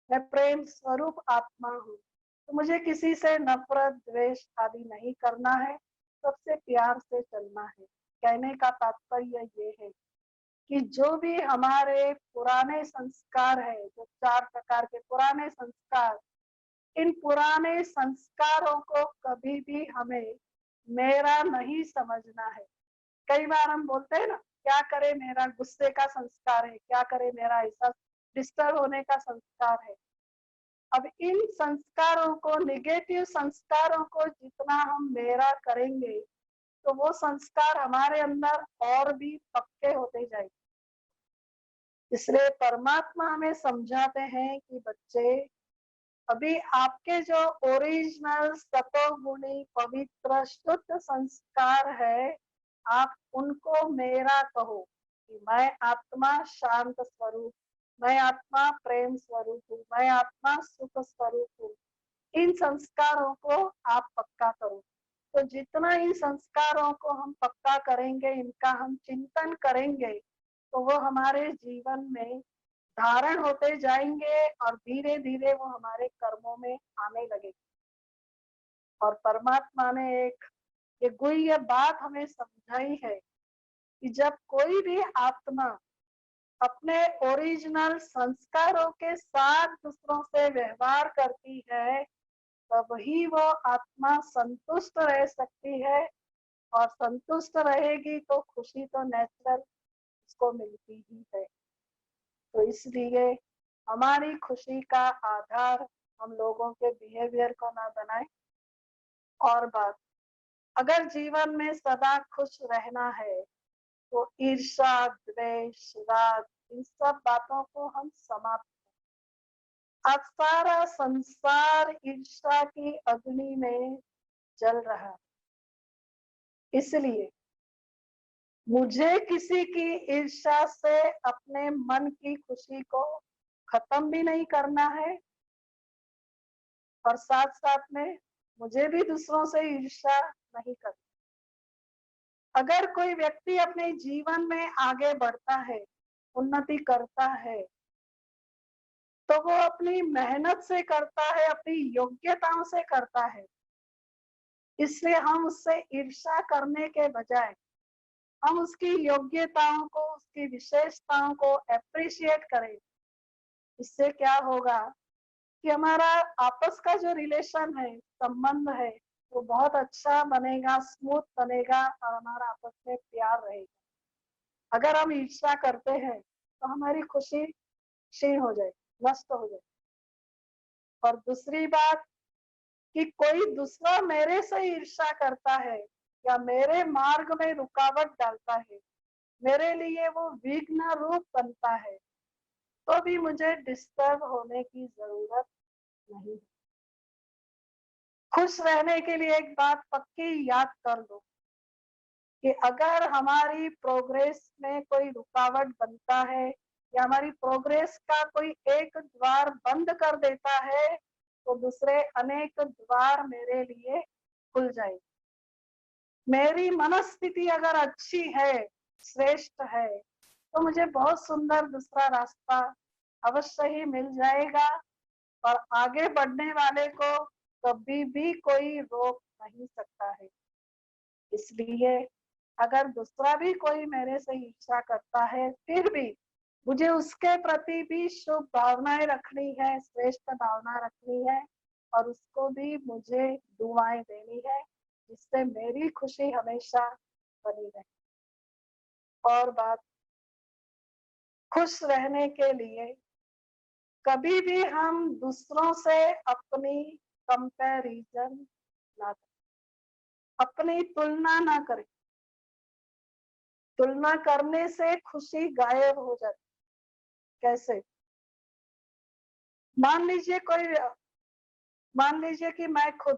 मैं प्रेम स्वरूप आत्मा हूँ, तो मुझे किसी से नफरत द्वेष आदि नहीं करना है, सबसे प्यार से चलना है। कहने का तात्पर्य ये है कि जो भी हमारे पुराने संस्कार है, जो 4 प्रकार के पुराने संस्कार, इन पुराने संस्कारों को कभी भी हमें मेरा नहीं समझना है। कई बार हम बोलते हैं ना, क्या करे मेरा गुस्से का संस्कार है, क्या करे मेरा ऐसा डिस्टर्ब होने का संस्कार है। अब इन संस्कारों को, नेगेटिव संस्कारों को जितना हम मेरा करेंगे, तो वो संस्कार हमारे अंदर और भी पक्के होते जाएंगे। इसलिए परमात्मा हमें समझाते हैं कि बच्चे, अभी आपके जो ओरिजिनल सतोगुणी पवित्र शुद्ध संस्कार है, आप उनको मेरा कहो कि मैं आत्मा शांत स्वरूप, मैं आत्मा प्रेम स्वरूप हूँ, मैं आत्मा सुख स्वरूप हूँ। इन संस्कारों को आप पक्का करो। तो जितना इन संस्कारों को हम पक्का करेंगे, इनका हम चिंतन करेंगे, तो वो हमारे जीवन में धारण होते जाएंगे और धीरे धीरे वो हमारे कर्मों में आने लगेंगे। और परमात्मा ने एक ये गुह्य बात हमें समझाई है कि जब कोई भी आत्मा अपने ओरिजिनल संस्कारों के साथ दूसरों से व्यवहार करती है, तब ही वो आत्मा संतुष्ट रह सकती है, और संतुष्ट रहेगी तो खुशी तो नेचुरल उसको मिलती ही है। तो इसलिए हमारी खुशी का आधार हम लोगों के बिहेवियर को ना बनाए। और बात, अगर जीवन में सदा खुश रहना है, तो ईर्ष्या, द्वेष, राग, इन सब बातों को हम समाप्त करें। आज सारा संसार ईर्ष्या की अग्नि में जल रहा है, इसलिए मुझे किसी की ईर्ष्या से अपने मन की खुशी को खत्म भी नहीं करना है, और साथ साथ में मुझे भी दूसरों से ईर्ष्या नहीं करनी। अगर कोई व्यक्ति अपने जीवन में आगे बढ़ता है, उन्नति करता है, तो वो अपनी मेहनत से करता है, अपनी योग्यताओं से करता है। इसलिए हम उससे ईर्ष्या करने के बजाय हम उसकी योग्यताओं को, उसकी विशेषताओं को अप्रिशिएट करें। इससे क्या होगा कि हमारा आपस का जो रिलेशन है, संबंध है, वो बहुत अच्छा बनेगा, स्मूथ बनेगा और हमारा आपस में प्यार रहेगा। अगर हम ईर्ष्या करते हैं तो हमारी खुशी क्षीण हो जाए, नष्ट हो जाए। और दूसरी बात कि कोई दूसरा मेरे से ईर्ष्या करता है या मेरे मार्ग में रुकावट डालता है, मेरे लिए वो विघ्न रूप बनता है, तो भी मुझे डिस्टर्ब होने की जरूरत नहीं। खुश रहने के लिए एक बात पक्की याद कर लो कि अगर हमारी प्रोग्रेस में कोई रुकावट बनता है या हमारी प्रोग्रेस का कोई एक द्वार बंद कर देता है, तो दूसरे अनेक द्वार मेरे लिए खुल जाएंगे। मेरी मनस्थिति अगर अच्छी है, श्रेष्ठ है, तो मुझे बहुत सुंदर दूसरा रास्ता अवश्य ही मिल जाएगा और आगे बढ़ने वाले को कभी भी कोई रोक नहीं सकता है। इसलिए अगर दूसरा भी कोई मेरे से इच्छा करता है, फिर भी मुझे उसके प्रति भी शुभ भावनाएं रखनी है, श्रेष्ठ भावना रखनी है और उसको भी मुझे दुआएं देनी है, जिससे मेरी खुशी हमेशा बनी रहे। और बात, खुश रहने के लिए कभी भी हम दूसरों से अपनी कंपैरिजन ना करें, अपनी तुलना ना करें। तुलना करने से खुशी गायब हो जाती। कैसे? मान लीजिए कि मैं खुद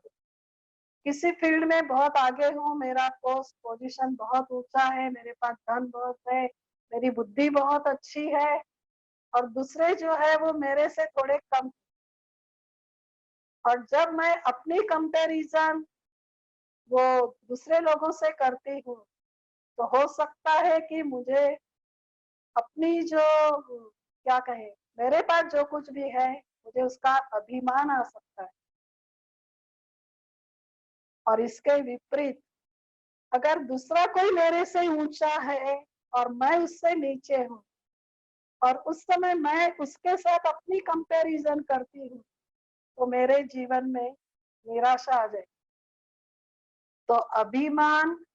किसी फील्ड में बहुत आगे हूँ, मेरा पोस्ट पोजीशन बहुत ऊंचा है, मेरे पास धन बहुत है, मेरी बुद्धि बहुत अच्छी है और दूसरे जो है वो मेरे से थोड़े कम। और जब मैं अपनी कंपैरिजन वो दूसरे लोगों से करती हूँ, तो हो सकता है कि मुझे अपनी जो, क्या कहे, मेरे पास जो कुछ भी है मुझे उसका अभिमान आ सकता है। और इसके विपरीत अगर दूसरा कोई मेरे से ऊंचा है और मैं उससे नीचे हूँ और उस समय मैं उसके साथ अपनी कंपैरिजन करती हूँ, तो मेरे जीवन में निराशा आ जाए। तो अभिमान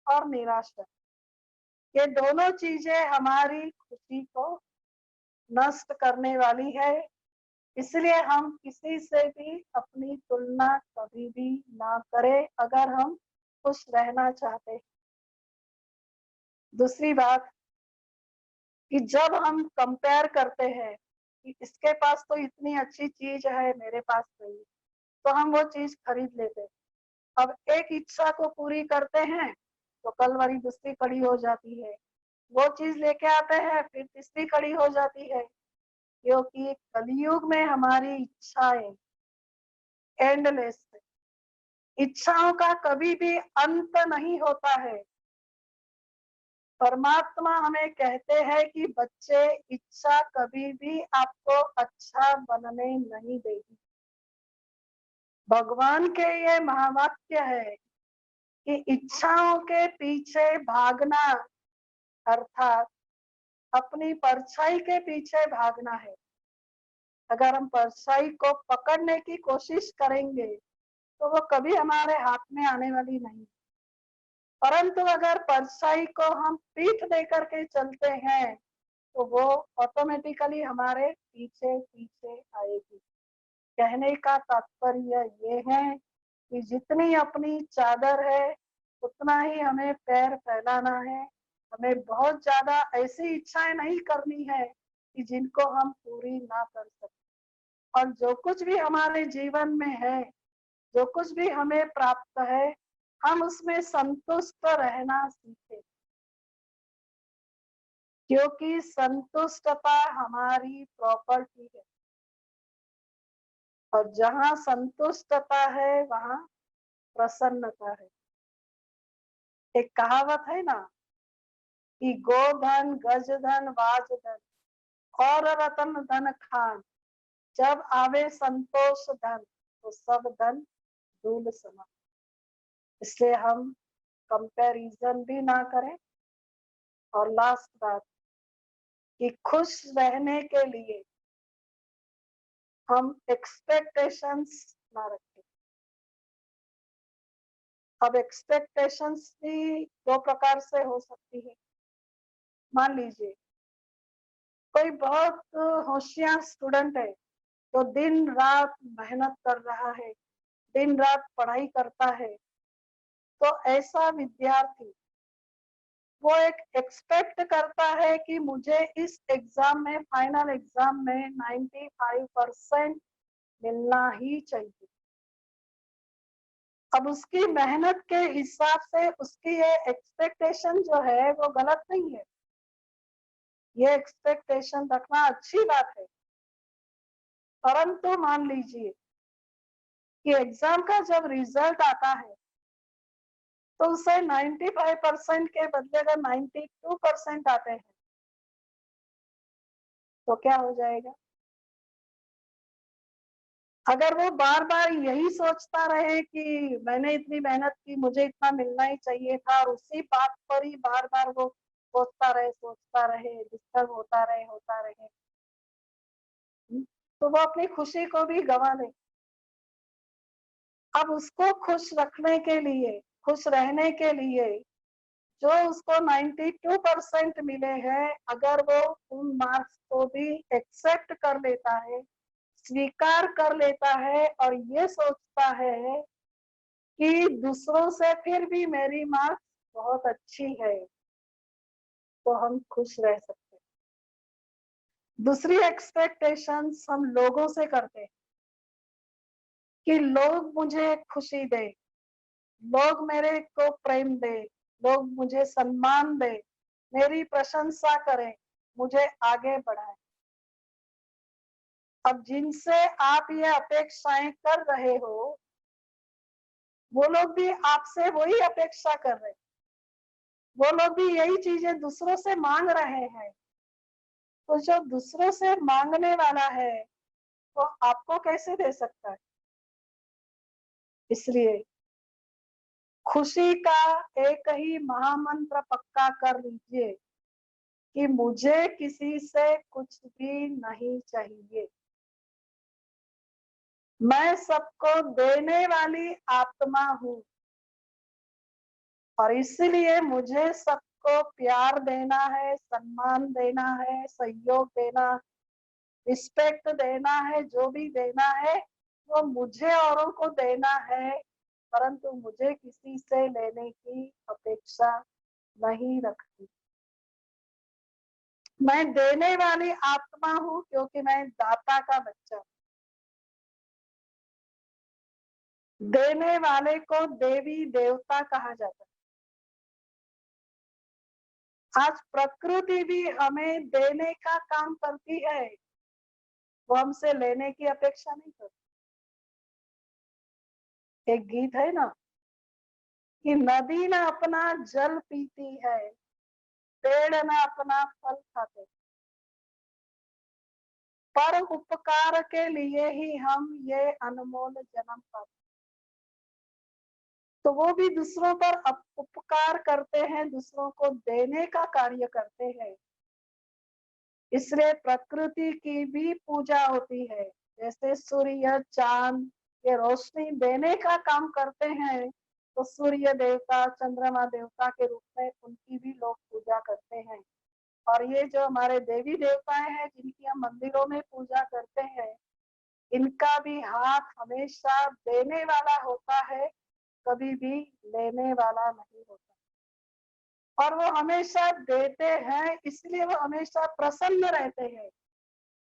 और निराशा, ये दोनों चीजें हमारी खुशी को नष्ट करने वाली है। इसलिए हम किसी से भी अपनी तुलना कभी भी ना करें अगर हम खुश रहना चाहते हैं। दूसरी बात कि जब हम कंपेयर करते हैं कि इसके पास तो इतनी अच्छी चीज है, मेरे पास नहीं, तो हम वो चीज खरीद लेते हैं। अब एक इच्छा को पूरी करते हैं तो कल वाली दूसरी कड़ी हो जाती है, वो चीज लेके आते हैं फिर तीसरी कड़ी हो जाती है, क्योंकि कलयुग में हमारी इच्छाएं एंडलेस है। इच्छाओं का कभी भी अंत नहीं होता है। परमात्मा हमें कहते हैं कि बच्चे, इच्छा कभी भी आपको अच्छा बनने नहीं देगी। भगवान के ये महावाक्य है कि इच्छाओं के पीछे भागना अर्थात अपनी परछाई के पीछे भागना है। अगर हम परछाई को पकड़ने की कोशिश करेंगे तो वो कभी हमारे हाथ में आने वाली नहीं। परंतु अगर परछाई को हम पीठ देकर के चलते हैं तो वो ऑटोमेटिकली हमारे पीछे पीछे आएगी। कहने का तात्पर्य ये है कि जितनी अपनी चादर है उतना ही हमें पैर फैलाना है। हमें बहुत ज्यादा ऐसी इच्छाएं नहीं करनी है कि जिनको हम पूरी ना कर सके। और जो कुछ भी हमारे जीवन में है, जो कुछ भी हमें प्राप्त है, हम उसमें संतुष्ट रहना सीखें, क्योंकि संतुष्टता हमारी प्रॉपर्टी है और जहाँ संतुष्टता है वहाँ प्रसन्नता है। एक कहावत है ना कि गोधन गजधन वाजधन और रतन धन खान, जब आवे संतोष धन तो सब धन धूल समा। इसलिए हम कंपैरिजन भी ना करें। और लास्ट बात कि खुश रहने के लिए हम एक्सपेक्टेशंस ना रखें। अब एक्सपेक्टेशंस भी दो प्रकार से हो सकती है। मान लीजिए कोई बहुत होशियार स्टूडेंट है तो दिन रात मेहनत कर रहा है, दिन रात पढ़ाई करता है, तो ऐसा विद्यार्थी वो एक एक्सपेक्ट करता है कि मुझे इस एग्जाम में, फाइनल एग्जाम में 95% मिलना ही चाहिए। अब उसकी मेहनत के हिसाब से उसकी ये एक्सपेक्टेशन जो है वो गलत नहीं है, ये एक्सपेक्टेशन रखना अच्छी बात है। परंतु मान लीजिए कि एग्जाम का जब रिजल्ट आता है तो उसे 95% के बदले अगर 92% आते हैं तो क्या हो जाएगा? अगर वो बार बार यही सोचता रहे कि मैंने इतनी मेहनत की, मुझे इतना मिलना ही चाहिए था, और उसी बात पर ही बार बार वो सोचता रहे, डिस्टर्ब होता रहे, तो वो अपनी खुशी को भी गंवा दे। अब उसको खुश रखने के लिए, खुश रहने के लिए, जो उसको 92% मिले हैं, अगर वो उन मार्क्स को भी एक्सेप्ट कर लेता है, स्वीकार कर लेता है, और ये सोचता है कि दूसरों से फिर भी मेरी मार्क्स बहुत अच्छी है, तो हम खुश रह सकते हैं। दूसरी एक्सपेक्टेशंस हम लोगों से करते हैं कि लोग मुझे खुशी दे, लोग मेरे को प्रेम दे, लोग मुझे सम्मान दे, मेरी प्रशंसा करें, मुझे आगे बढ़ाए। अब जिनसे आप ये अपेक्षाएं कर रहे हो, वो लोग भी आपसे वही अपेक्षा कर रहे हैं, वो लोग भी यही चीजें दूसरों से मांग रहे हैं। तो जो दूसरों से मांगने वाला है वो आपको कैसे दे सकता है? इसलिए खुशी का एक ही महामंत्र पक्का कर लीजिए कि मुझे किसी से कुछ भी नहीं चाहिए, मैं सबको देने वाली आत्मा हूँ, और इसलिए मुझे सबको प्यार देना है, सम्मान देना है, सहयोग देना, रिस्पेक्ट देना है, जो भी देना है वो मुझे औरों को देना है, परंतु मुझे किसी से लेने की अपेक्षा नहीं रखती। मैं देने वाली आत्मा हूँ क्योंकि मैं दाता का बच्चा हूँ। देने वाले को देवी देवता कहा जाता है। आज प्रकृति भी हमें देने का काम करती है, वो हमसे लेने की अपेक्षा नहीं करती। एक गीत है ना कि नदी ना अपना जल पीती है, पेड़ ना अपना फल खाते, पर उपकार के लिए ही हम ये अनमोल जन्म पाते। तो वो भी दूसरों पर उपकार करते हैं, दूसरों को देने का कार्य करते हैं, इसलिए प्रकृति की भी पूजा होती है। जैसे सूर्य चांद ये रोशनी देने का काम करते हैं, तो सूर्य देवता चंद्रमा देवता के रूप में उनकी भी लोग पूजा करते हैं। और ये जो हमारे देवी देवताएं हैं जिनकी हम मंदिरों में पूजा करते हैं, इनका भी हाथ हमेशा देने वाला होता है, कभी भी लेने वाला नहीं होता। और वो हमेशा देते हैं, इसलिए वो हमेशा प्रसन्न रहते हैं।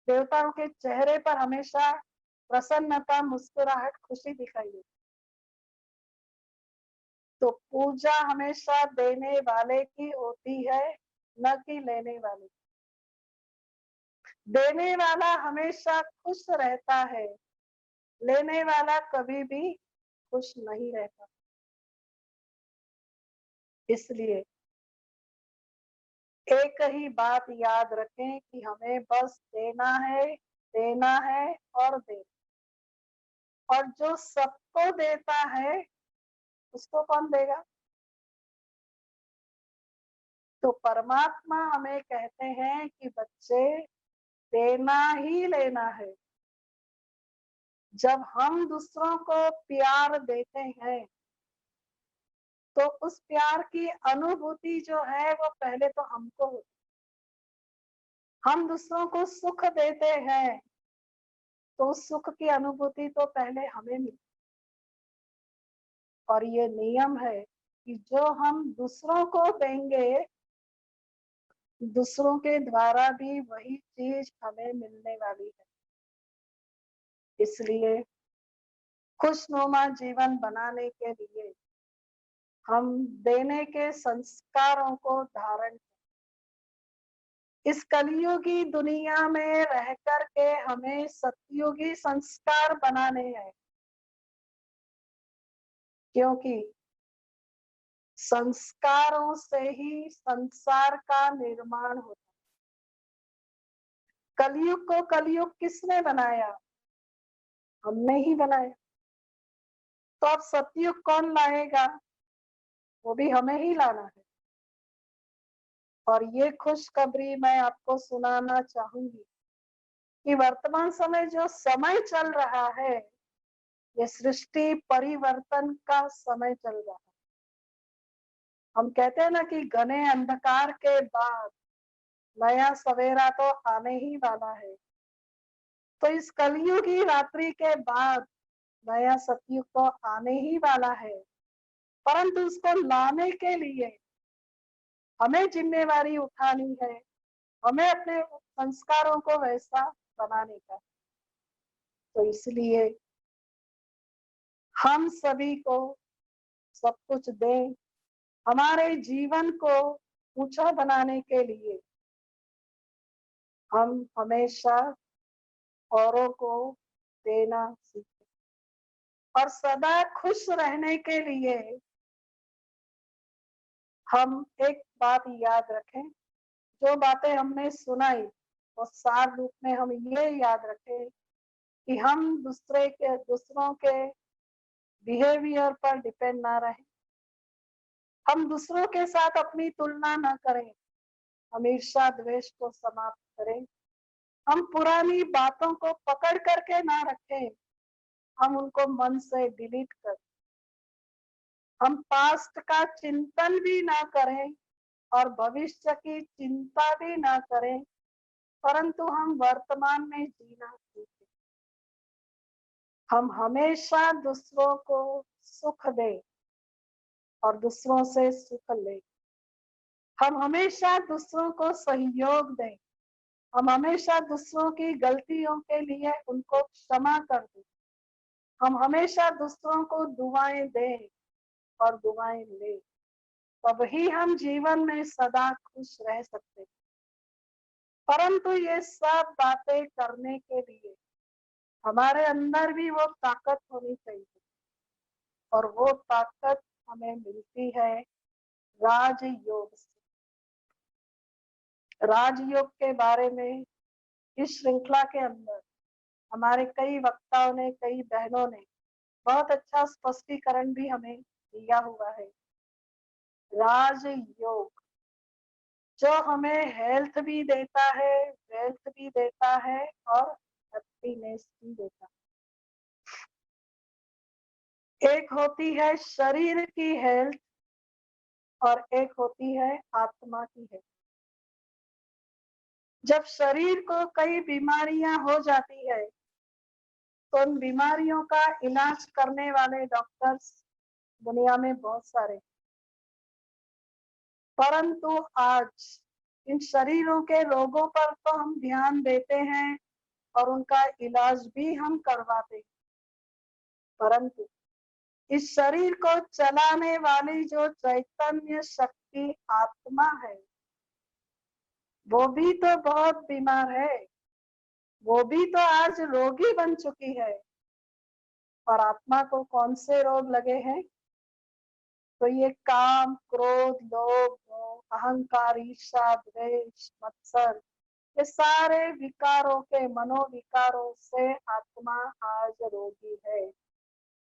देवताओं के चेहरे पर हमेशा प्रसन्नता, मुस्कुराहट, खुशी दिखाई देती। तो पूजा हमेशा देने वाले की होती है, न कि लेने वाले। देने वाला हमेशा खुश रहता है, लेने वाला कभी भी खुश नहीं रहता। इसलिए एक ही बात याद रखें कि हमें बस देना है और देना। और जो सबको देता है उसको कौन देगा? तो परमात्मा हमें कहते हैं कि बच्चे देना ही लेना है। जब हम दूसरों को प्यार देते हैं तो उस प्यार की अनुभूति जो है वो पहले तो हमको होती है। हम दूसरों को सुख देते हैं तो उस सुख की अनुभूति तो पहले हमें मिलती। और ये नियम है कि जो हम दूसरों को देंगे, दूसरों के द्वारा भी वही चीज हमें मिलने वाली है। इसलिए खुशनुमा जीवन बनाने के लिए हम देने के संस्कारों को धारण, इस कलयुगी दुनिया में रह कर के हमें सतयुगी संस्कार बनाने हैं। क्योंकि संस्कारों से ही संसार का निर्माण होता है। कलयुग को कलयुग किसने बनाया? हमने ही बनाया। तो अब सतयुग कौन लाएगा? वो भी हमें ही लाना है। और ये खुशखबरी मैं आपको सुनाना चाहूंगी कि वर्तमान समय जो समय चल रहा है, ये सृष्टि परिवर्तन का समय चल रहा है। हम कहते हैं ना कि घने अंधकार के बाद नया सवेरा तो आने ही वाला है। तो इस कलयुगी रात्रि के बाद नया सतयुग तो आने ही वाला है, परंतु उसको लाने के लिए हमें जिम्मेवारी उठानी है। हमें अपने संस्कारों को वैसा बनाने का। तो इसलिए हम सभी को सब कुछ दें, हमारे जीवन को ऊंचा बनाने के लिए हम हमेशा औरों को देना सीखें और सदा खुश रहने के लिए हम एक बात याद रखें। जो बातें हमने सुनाई वो सार रूप में हम ये याद रखें कि हम दूसरों के बिहेवियर पर डिपेंड ना रहें। हम दूसरों के साथ अपनी तुलना ना करें। हम ईर्ष्या द्वेष को समाप्त करें। हम पुरानी बातों को पकड़ करके ना रखें, हम उनको मन से डिलीट करें। हम पास्ट का चिंतन भी ना करें और भविष्य की चिंता भी ना करें, परंतु हम वर्तमान में जीना सीखें। हम हमेशा दूसरों को सुख दें और दूसरों से सुख लें। हम हमेशा दूसरों को सहयोग दें। हम हमेशा दूसरों की गलतियों के लिए उनको क्षमा कर दें। हम हमेशा दूसरों को दुआएं दें और दुआएं लें। तभी हम जीवन में सदा खुश रह सकते हैं। परंतु ये सब बातें करने के लिए हमारे अंदर भी वो ताकत होनी चाहिए, और वो ताकत हमें मिलती है राजयोग से। राजयोग के बारे में इस श्रृंखला के अंदर हमारे कई वक्ताओं ने, कई बहनों ने बहुत अच्छा स्पष्टीकरण भी हमें दिया हुआ है। राजयोग जो हमें हेल्थ भी देता है, वेल्थ भी देता है और हैप्पीनेस भी देता है। एक होती है शरीर की हेल्थ और एक होती है आत्मा की हेल्थ। जब शरीर को कई बीमारियां हो जाती है तो उन बीमारियों का इलाज करने वाले डॉक्टर्स दुनिया में बहुत सारे, परंतु आज इन शरीरों के रोगों पर तो हम ध्यान देते हैं और उनका इलाज भी हम करवाते हैं, परंतु इस शरीर को चलाने वाली जो चैतन्य शक्ति आत्मा है, वो भी तो बहुत बीमार है। वो भी तो आज रोगी बन चुकी है। और आत्मा को कौन से रोग लगे हैं? तो ये काम, क्रोध, लोभ, मोह, अहंकार, ईर्ष्या, द्वेष, मत्सर, ये सारे विकारों के, मनोविकारों से आत्मा आज रोगी है।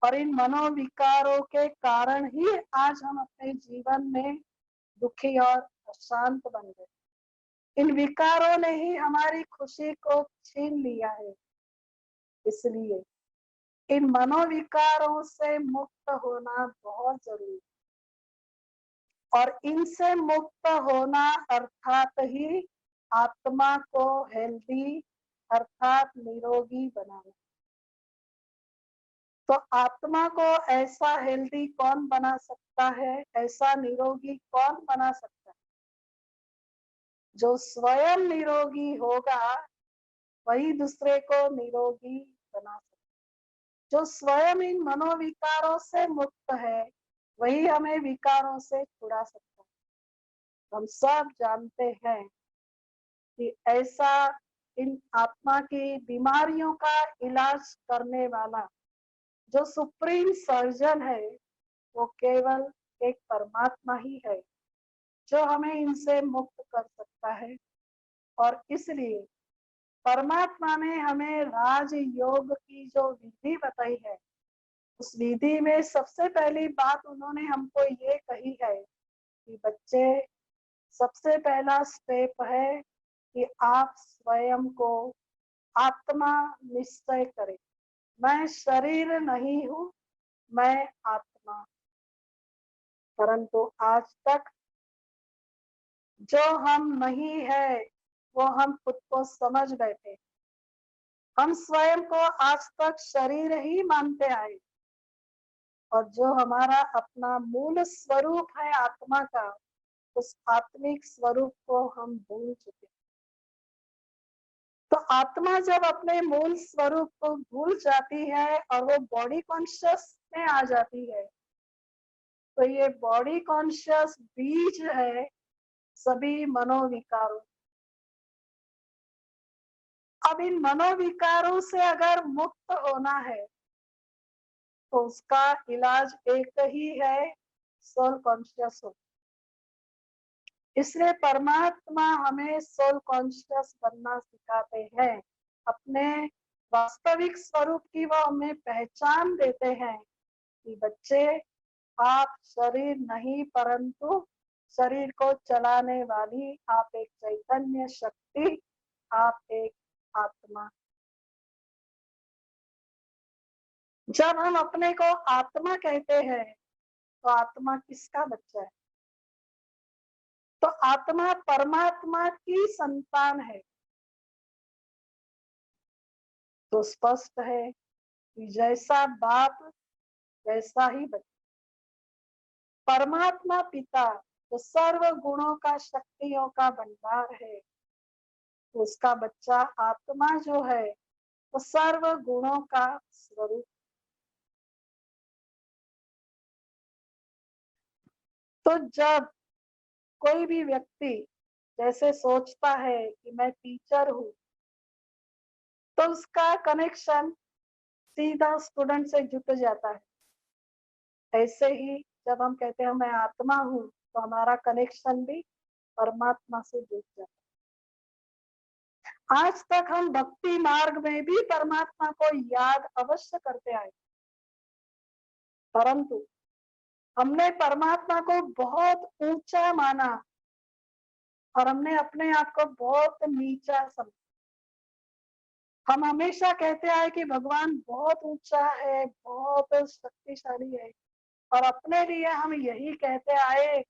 और इन मनोविकारों के कारण ही आज हम अपने जीवन में दुखी और अशांत बन गए। इन विकारों ने ही हमारी खुशी को छीन लिया है। इसलिए इन मनोविकारों से मुक्त होना बहुत जरूरी है। और इनसे मुक्त होना अर्थात ही आत्मा को हेल्दी अर्थात निरोगी बनाना। तो आत्मा को ऐसा हेल्दी कौन बना सकता है, ऐसा निरोगी कौन बना सकता है? जो स्वयं निरोगी होगा वही दूसरे को निरोगी बना सकता है। जो स्वयं इन मनोविकारों से मुक्त है वही हमें विकारों से छुड़ा सकता है। हम सब जानते हैं कि ऐसा इन आत्मा की बीमारियों का इलाज करने वाला जो सुप्रीम सर्जन है वो केवल एक परमात्मा ही है जो हमें इनसे मुक्त कर सकता है। और इसलिए परमात्मा ने हमें राजयोग की जो विधि बताई है, उस विधि में सबसे पहली बात उन्होंने हमको ये कही है कि बच्चे, सबसे पहला स्टेप है कि आप स्वयं को आत्मा निश्चय करें। मैं शरीर नहीं हूँ, मैं आत्मा। परंतु आज तक जो हम नहीं है वो हम खुद को समझ बैठे। हम स्वयं को आज तक शरीर ही मानते आए, और जो हमारा अपना मूल स्वरूप है आत्मा का, उस आत्मिक स्वरूप को हम भूल चुके। तो आत्मा जब अपने मूल स्वरूप को भूल जाती है और वो बॉडी कॉन्शियस में आ जाती है, तो ये बॉडी कॉन्शियस बीज है सभी मनोविकारों। अब इन मनोविकारों से अगर मुक्त होना है तो उसका इलाज एक ही है, सोल कॉन्शियस हो। इसलिए परमात्मा हमें सोल कॉन्शियस बनना सिखाते हैं। अपने वास्तविक स्वरूप की वो हमें पहचान देते हैं कि बच्चे, आप शरीर नहीं परंतु शरीर को चलाने वाली आप एक चैतन्य शक्ति, आप एक आत्मा। जब हम अपने को आत्मा कहते हैं तो आत्मा किसका बच्चा है? तो आत्मा परमात्मा की संतान है। तो स्पष्ट है कि जैसा बाप वैसा ही बच्चा। परमात्मा पिता जो सर्व गुणों का, शक्तियों का भंडार है, उसका बच्चा आत्मा जो है वो सर्व गुणों का स्वरूप। तो जब कोई भी व्यक्ति जैसे सोचता है कि मैं टीचर हूँ, तो उसका कनेक्शन सीधा स्टूडेंट से जुट जाता है। ऐसे ही जब हम कहते हैं मैं आत्मा हूँ, तो हमारा कनेक्शन भी परमात्मा से जुट जाता है। आज तक हम भक्ति मार्ग में भी परमात्मा को याद अवश्य करते आए, परंतु हमने परमात्मा को बहुत ऊंचा माना और हमने अपने आप को बहुत नीचा समझा। हम हमेशा कहते आए कि भगवान बहुत ऊंचा है, बहुत शक्तिशाली है, और अपने लिए हम यही कहते आए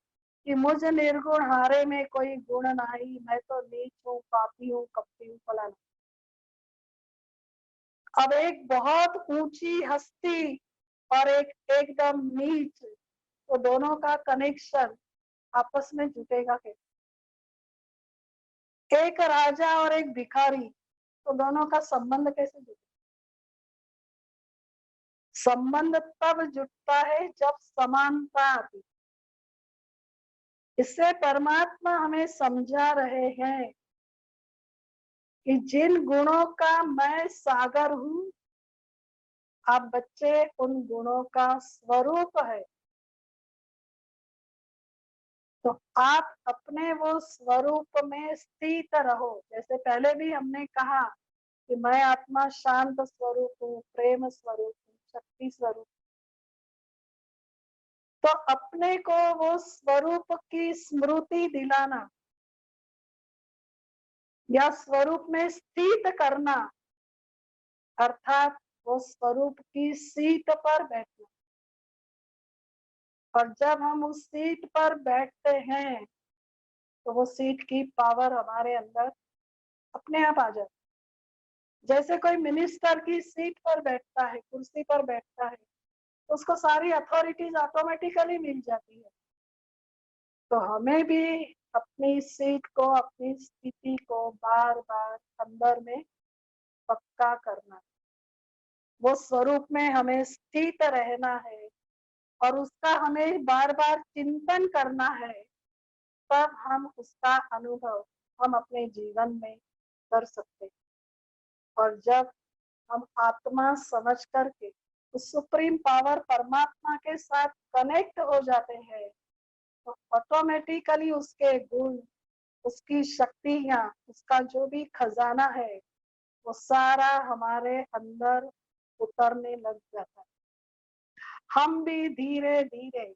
कि मुझ निर्गुण हारे में कोई गुण नहीं, मैं तो नीच हूँ, पापी हूँ, कपटी हूँ, फलाना। अब एक बहुत ऊंची हस्ती और एक एकदम नीच, तो दोनों का कनेक्शन आपस में जुटेगा कैसे? एक राजा और एक भिखारी, तो दोनों का संबंध कैसे जुटेगा? संबंध तब जुटता है जब समानता आती। इससे परमात्मा हमें समझा रहे हैं कि जिन गुणों का मैं सागर हूँ, आप बच्चे उन गुणों का स्वरूप है। तो आप अपने वो स्वरूप में स्थित रहो। जैसे पहले भी हमने कहा कि मैं आत्मा शांत स्वरूप हूँ, प्रेम स्वरूप हूँ, शक्ति स्वरूप। तो अपने को वो स्वरूप की स्मृति दिलाना या स्वरूप में स्थित करना, अर्थात वो स्वरूप की सीट पर बैठना। और जब हम उस सीट पर बैठते हैं तो वो सीट की पावर हमारे अंदर अपने आप आ जाती। जैसे कोई मिनिस्टर की सीट पर बैठता है, कुर्सी पर बैठता है, तो उसको सारी अथॉरिटीज ऑटोमेटिकली मिल जाती है। तो हमें भी अपनी सीट को, अपनी स्थिति को बार बार अंदर में पक्का करना, वो स्वरूप में हमें स्थित रहना है और उसका हमें बार बार चिंतन करना है। तब हम उसका अनुभव हम अपने जीवन में कर सकते हैं। और जब हम आत्मा समझ करके उस सुप्रीम पावर परमात्मा के साथ कनेक्ट हो जाते हैं तो ऑटोमेटिकली उसके गुण, उसकी शक्तियां, उसका जो भी खजाना है वो सारा हमारे अंदर उतरने लग जाता है। हम भी धीरे धीरे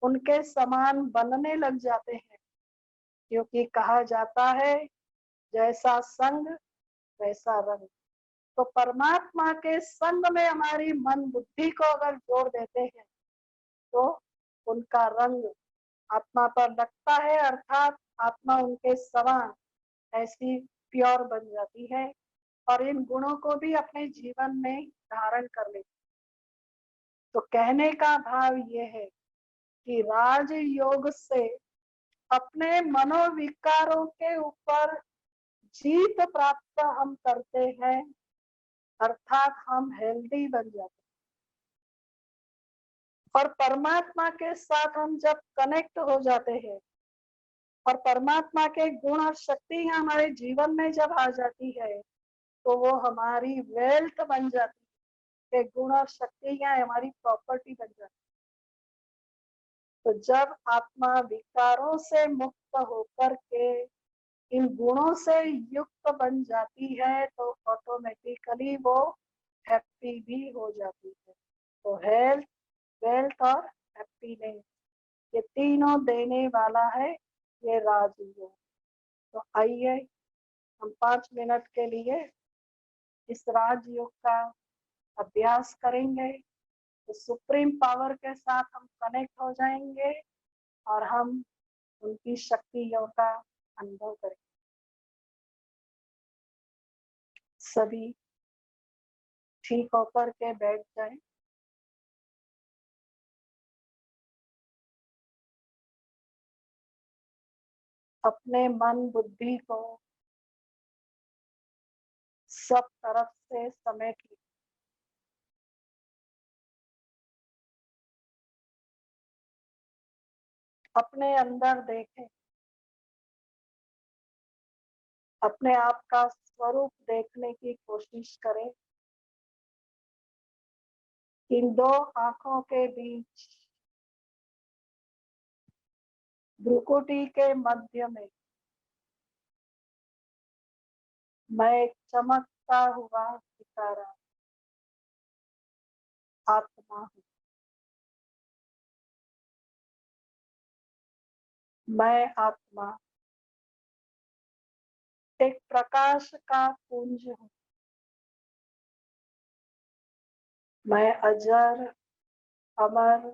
उनके समान बनने लग जाते हैं, क्योंकि कहा जाता है जैसा संग वैसा रंग। तो परमात्मा के संग में हमारी मन बुद्धि को अगर जोड़ देते हैं तो उनका रंग आत्मा पर लगता है, अर्थात आत्मा उनके समान ऐसी प्योर बन जाती है और इन गुणों को भी अपने जीवन में धारण कर लेती। तो कहने का भाव ये है कि राज योग से अपने मनोविकारों के ऊपर जीत प्राप्त हम करते हैं, अर्थात हम हेल्दी बन जाते हैं। और परमात्मा के साथ हम जब कनेक्ट हो जाते हैं और परमात्मा के गुण और शक्ति हमारे जीवन में जब आ जाती है तो वो हमारी वेल्थ बन जाती है, गुण और शक्तियां हमारी प्रॉपर्टी बन जाती है। तो जब आत्मा विकारों से मुक्त होकर के इन गुणों से युक्त बन जाती है तो ऑटोमेटिकली वो हैप्पी भी हो जाती है। तो हेल्थ, वेल्थ और हैप्पीनेस ये तीनों देने वाला है ये राजयोग। तो आइए हम 5 मिनट के लिए इस राजयोग का अभ्यास करेंगे। तो सुप्रीम पावर के साथ हम कनेक्ट हो जाएंगे और हम उनकी शक्तियों का अनुभव करेंगे। सभी ठीक होकर के बैठ जाएं। अपने मन बुद्धि को सब तरफ से समेट लीजिए। अपने अंदर देखें, अपने आप का स्वरूप देखने की कोशिश करें। इन दो आंखों के बीच भ्रुकुटी के मध्य में मैं एक चमकता हुआ सितारा आत्मा हूँ। मैं आत्मा एक प्रकाश का पुंज हूँ। मैं अजर, अमर,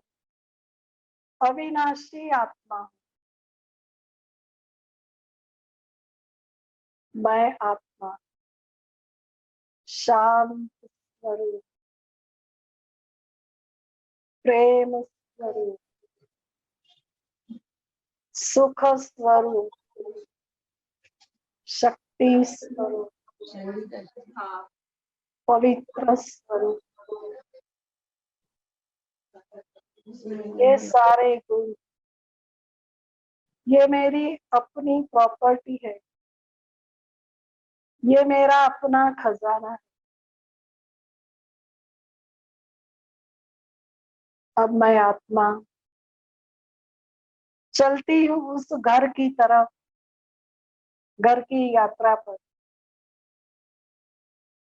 अविनाशी आत्मा हूँ। मैं आत्मा शांत स्वरूप, प्रेम स्वरूप, सुख स्वरूप, शक्ति स्वरूप, पवित्र स्वरूप, ये सारे गुण ये मेरी अपनी प्रॉपर्टी है, ये मेरा अपना खजाना है। अब मैं आत्मा चलती हूँ उस घर की तरफ, घर की यात्रा पर।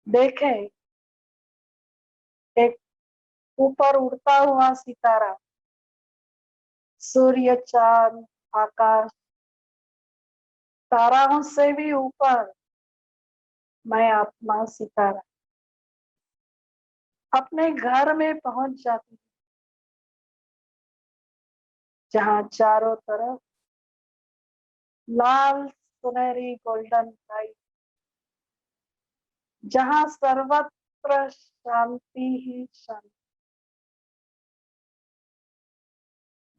देखें, एक ऊपर उड़ता हुआ सितारा, सूर्य, चांद, आकाश, ताराओं से भी ऊपर मैं आत्मा सितारा अपने घर में पहुंच जाती हूँ, जहाँ चारों तरफ लाल सुनहरी गोल्डन लाइट, जहाँ सर्वत्र शांति ही शांति।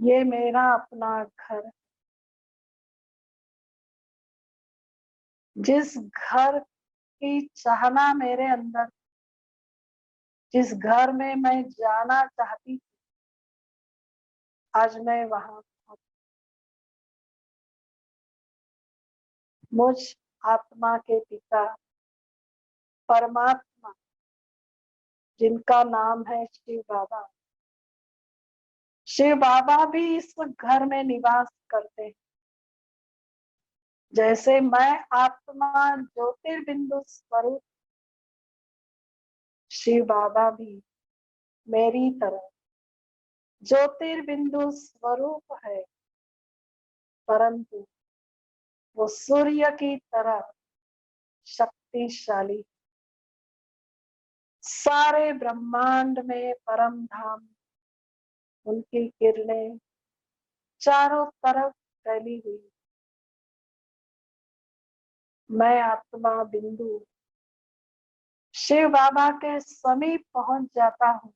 ये मेरा अपना घर है। जिस घर की चाहना मेरे अंदर, जिस घर में मैं जाना चाहती थी, आज मैं वहां पहुंची। मुझ आत्मा के पिता परमात्मा जिनका नाम है शिव बाबा। शिव बाबा भी इस घर में निवास करते हैं। जैसे मैं आत्मा ज्योतिर्बिंदु स्वरूप, शिव बाबा भी मेरी तरह ज्योतिर्बिंदु स्वरूप है, परंतु वो सूर्य की तरह शक्तिशाली। सारे ब्रह्मांड में परम धाम उनकी किरणें चारों तरफ फैली हुई। मैं आत्मा बिंदु शिव बाबा के समीप पहुंच जाता हूँ।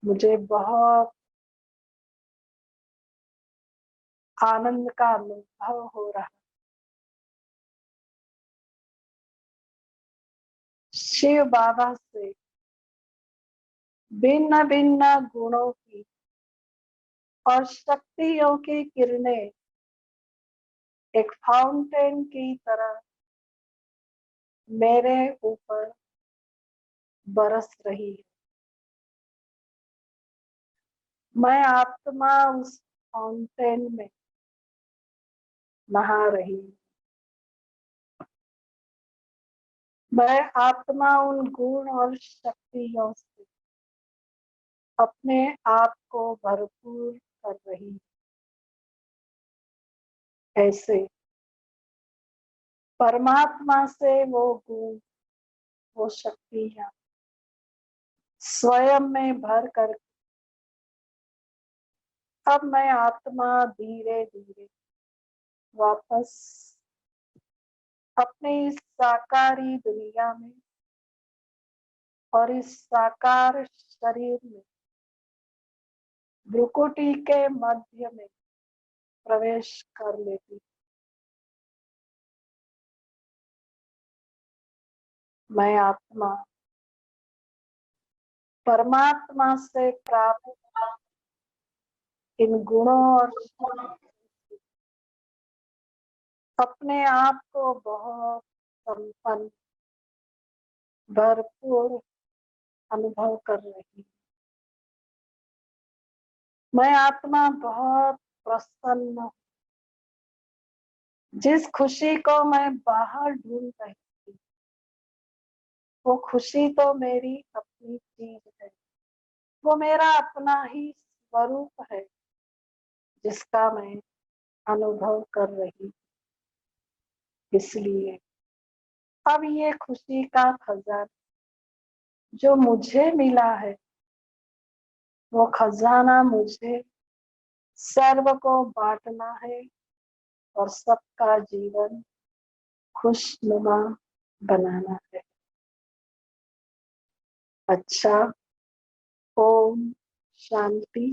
मुझे बहुत आनंद का अनुभव हो रहा है। शिव बाबा से भिन्न भिन्न गुणों की और शक्तियों की किरणें एक फाउंटेन की तरह मेरे ऊपर बरस रही है। मैं आत्मा उस फाउंटेन में नहा रही हूँ। मैं आत्मा उन गुण और शक्तियों से अपने आप को भरपूर कर रही हूँ। ऐसे परमात्मा से वो गुण, वो शक्तियां स्वयं में भर कर अब मैं आत्मा धीरे धीरे वापस अपने इस साकारी दुनिया में और इस साकार शरीर में भ्रुकुटी के मध्य में प्रवेश कर लेती। मैं आत्मा परमात्मा से प्राप्त इन गुणों और अपने आप को बहुत संपन्न भरपूर अनुभव कर रही हूँ। मैं आत्मा बहुत प्रसन्न हूँ। जिस खुशी को मैं बाहर ढूंढ रही थी, वो खुशी तो मेरी अपनी चीज है। वो मेरा अपना ही स्वरूप है, जिसका मैं अनुभव कर रही। इसलिए अब ये खुशी का खजाना जो मुझे मिला है, वो खजाना मुझे सर्व को बांटना है और सबका जीवन खुशनुमा बनाना है। अच्छा, ओम शांति।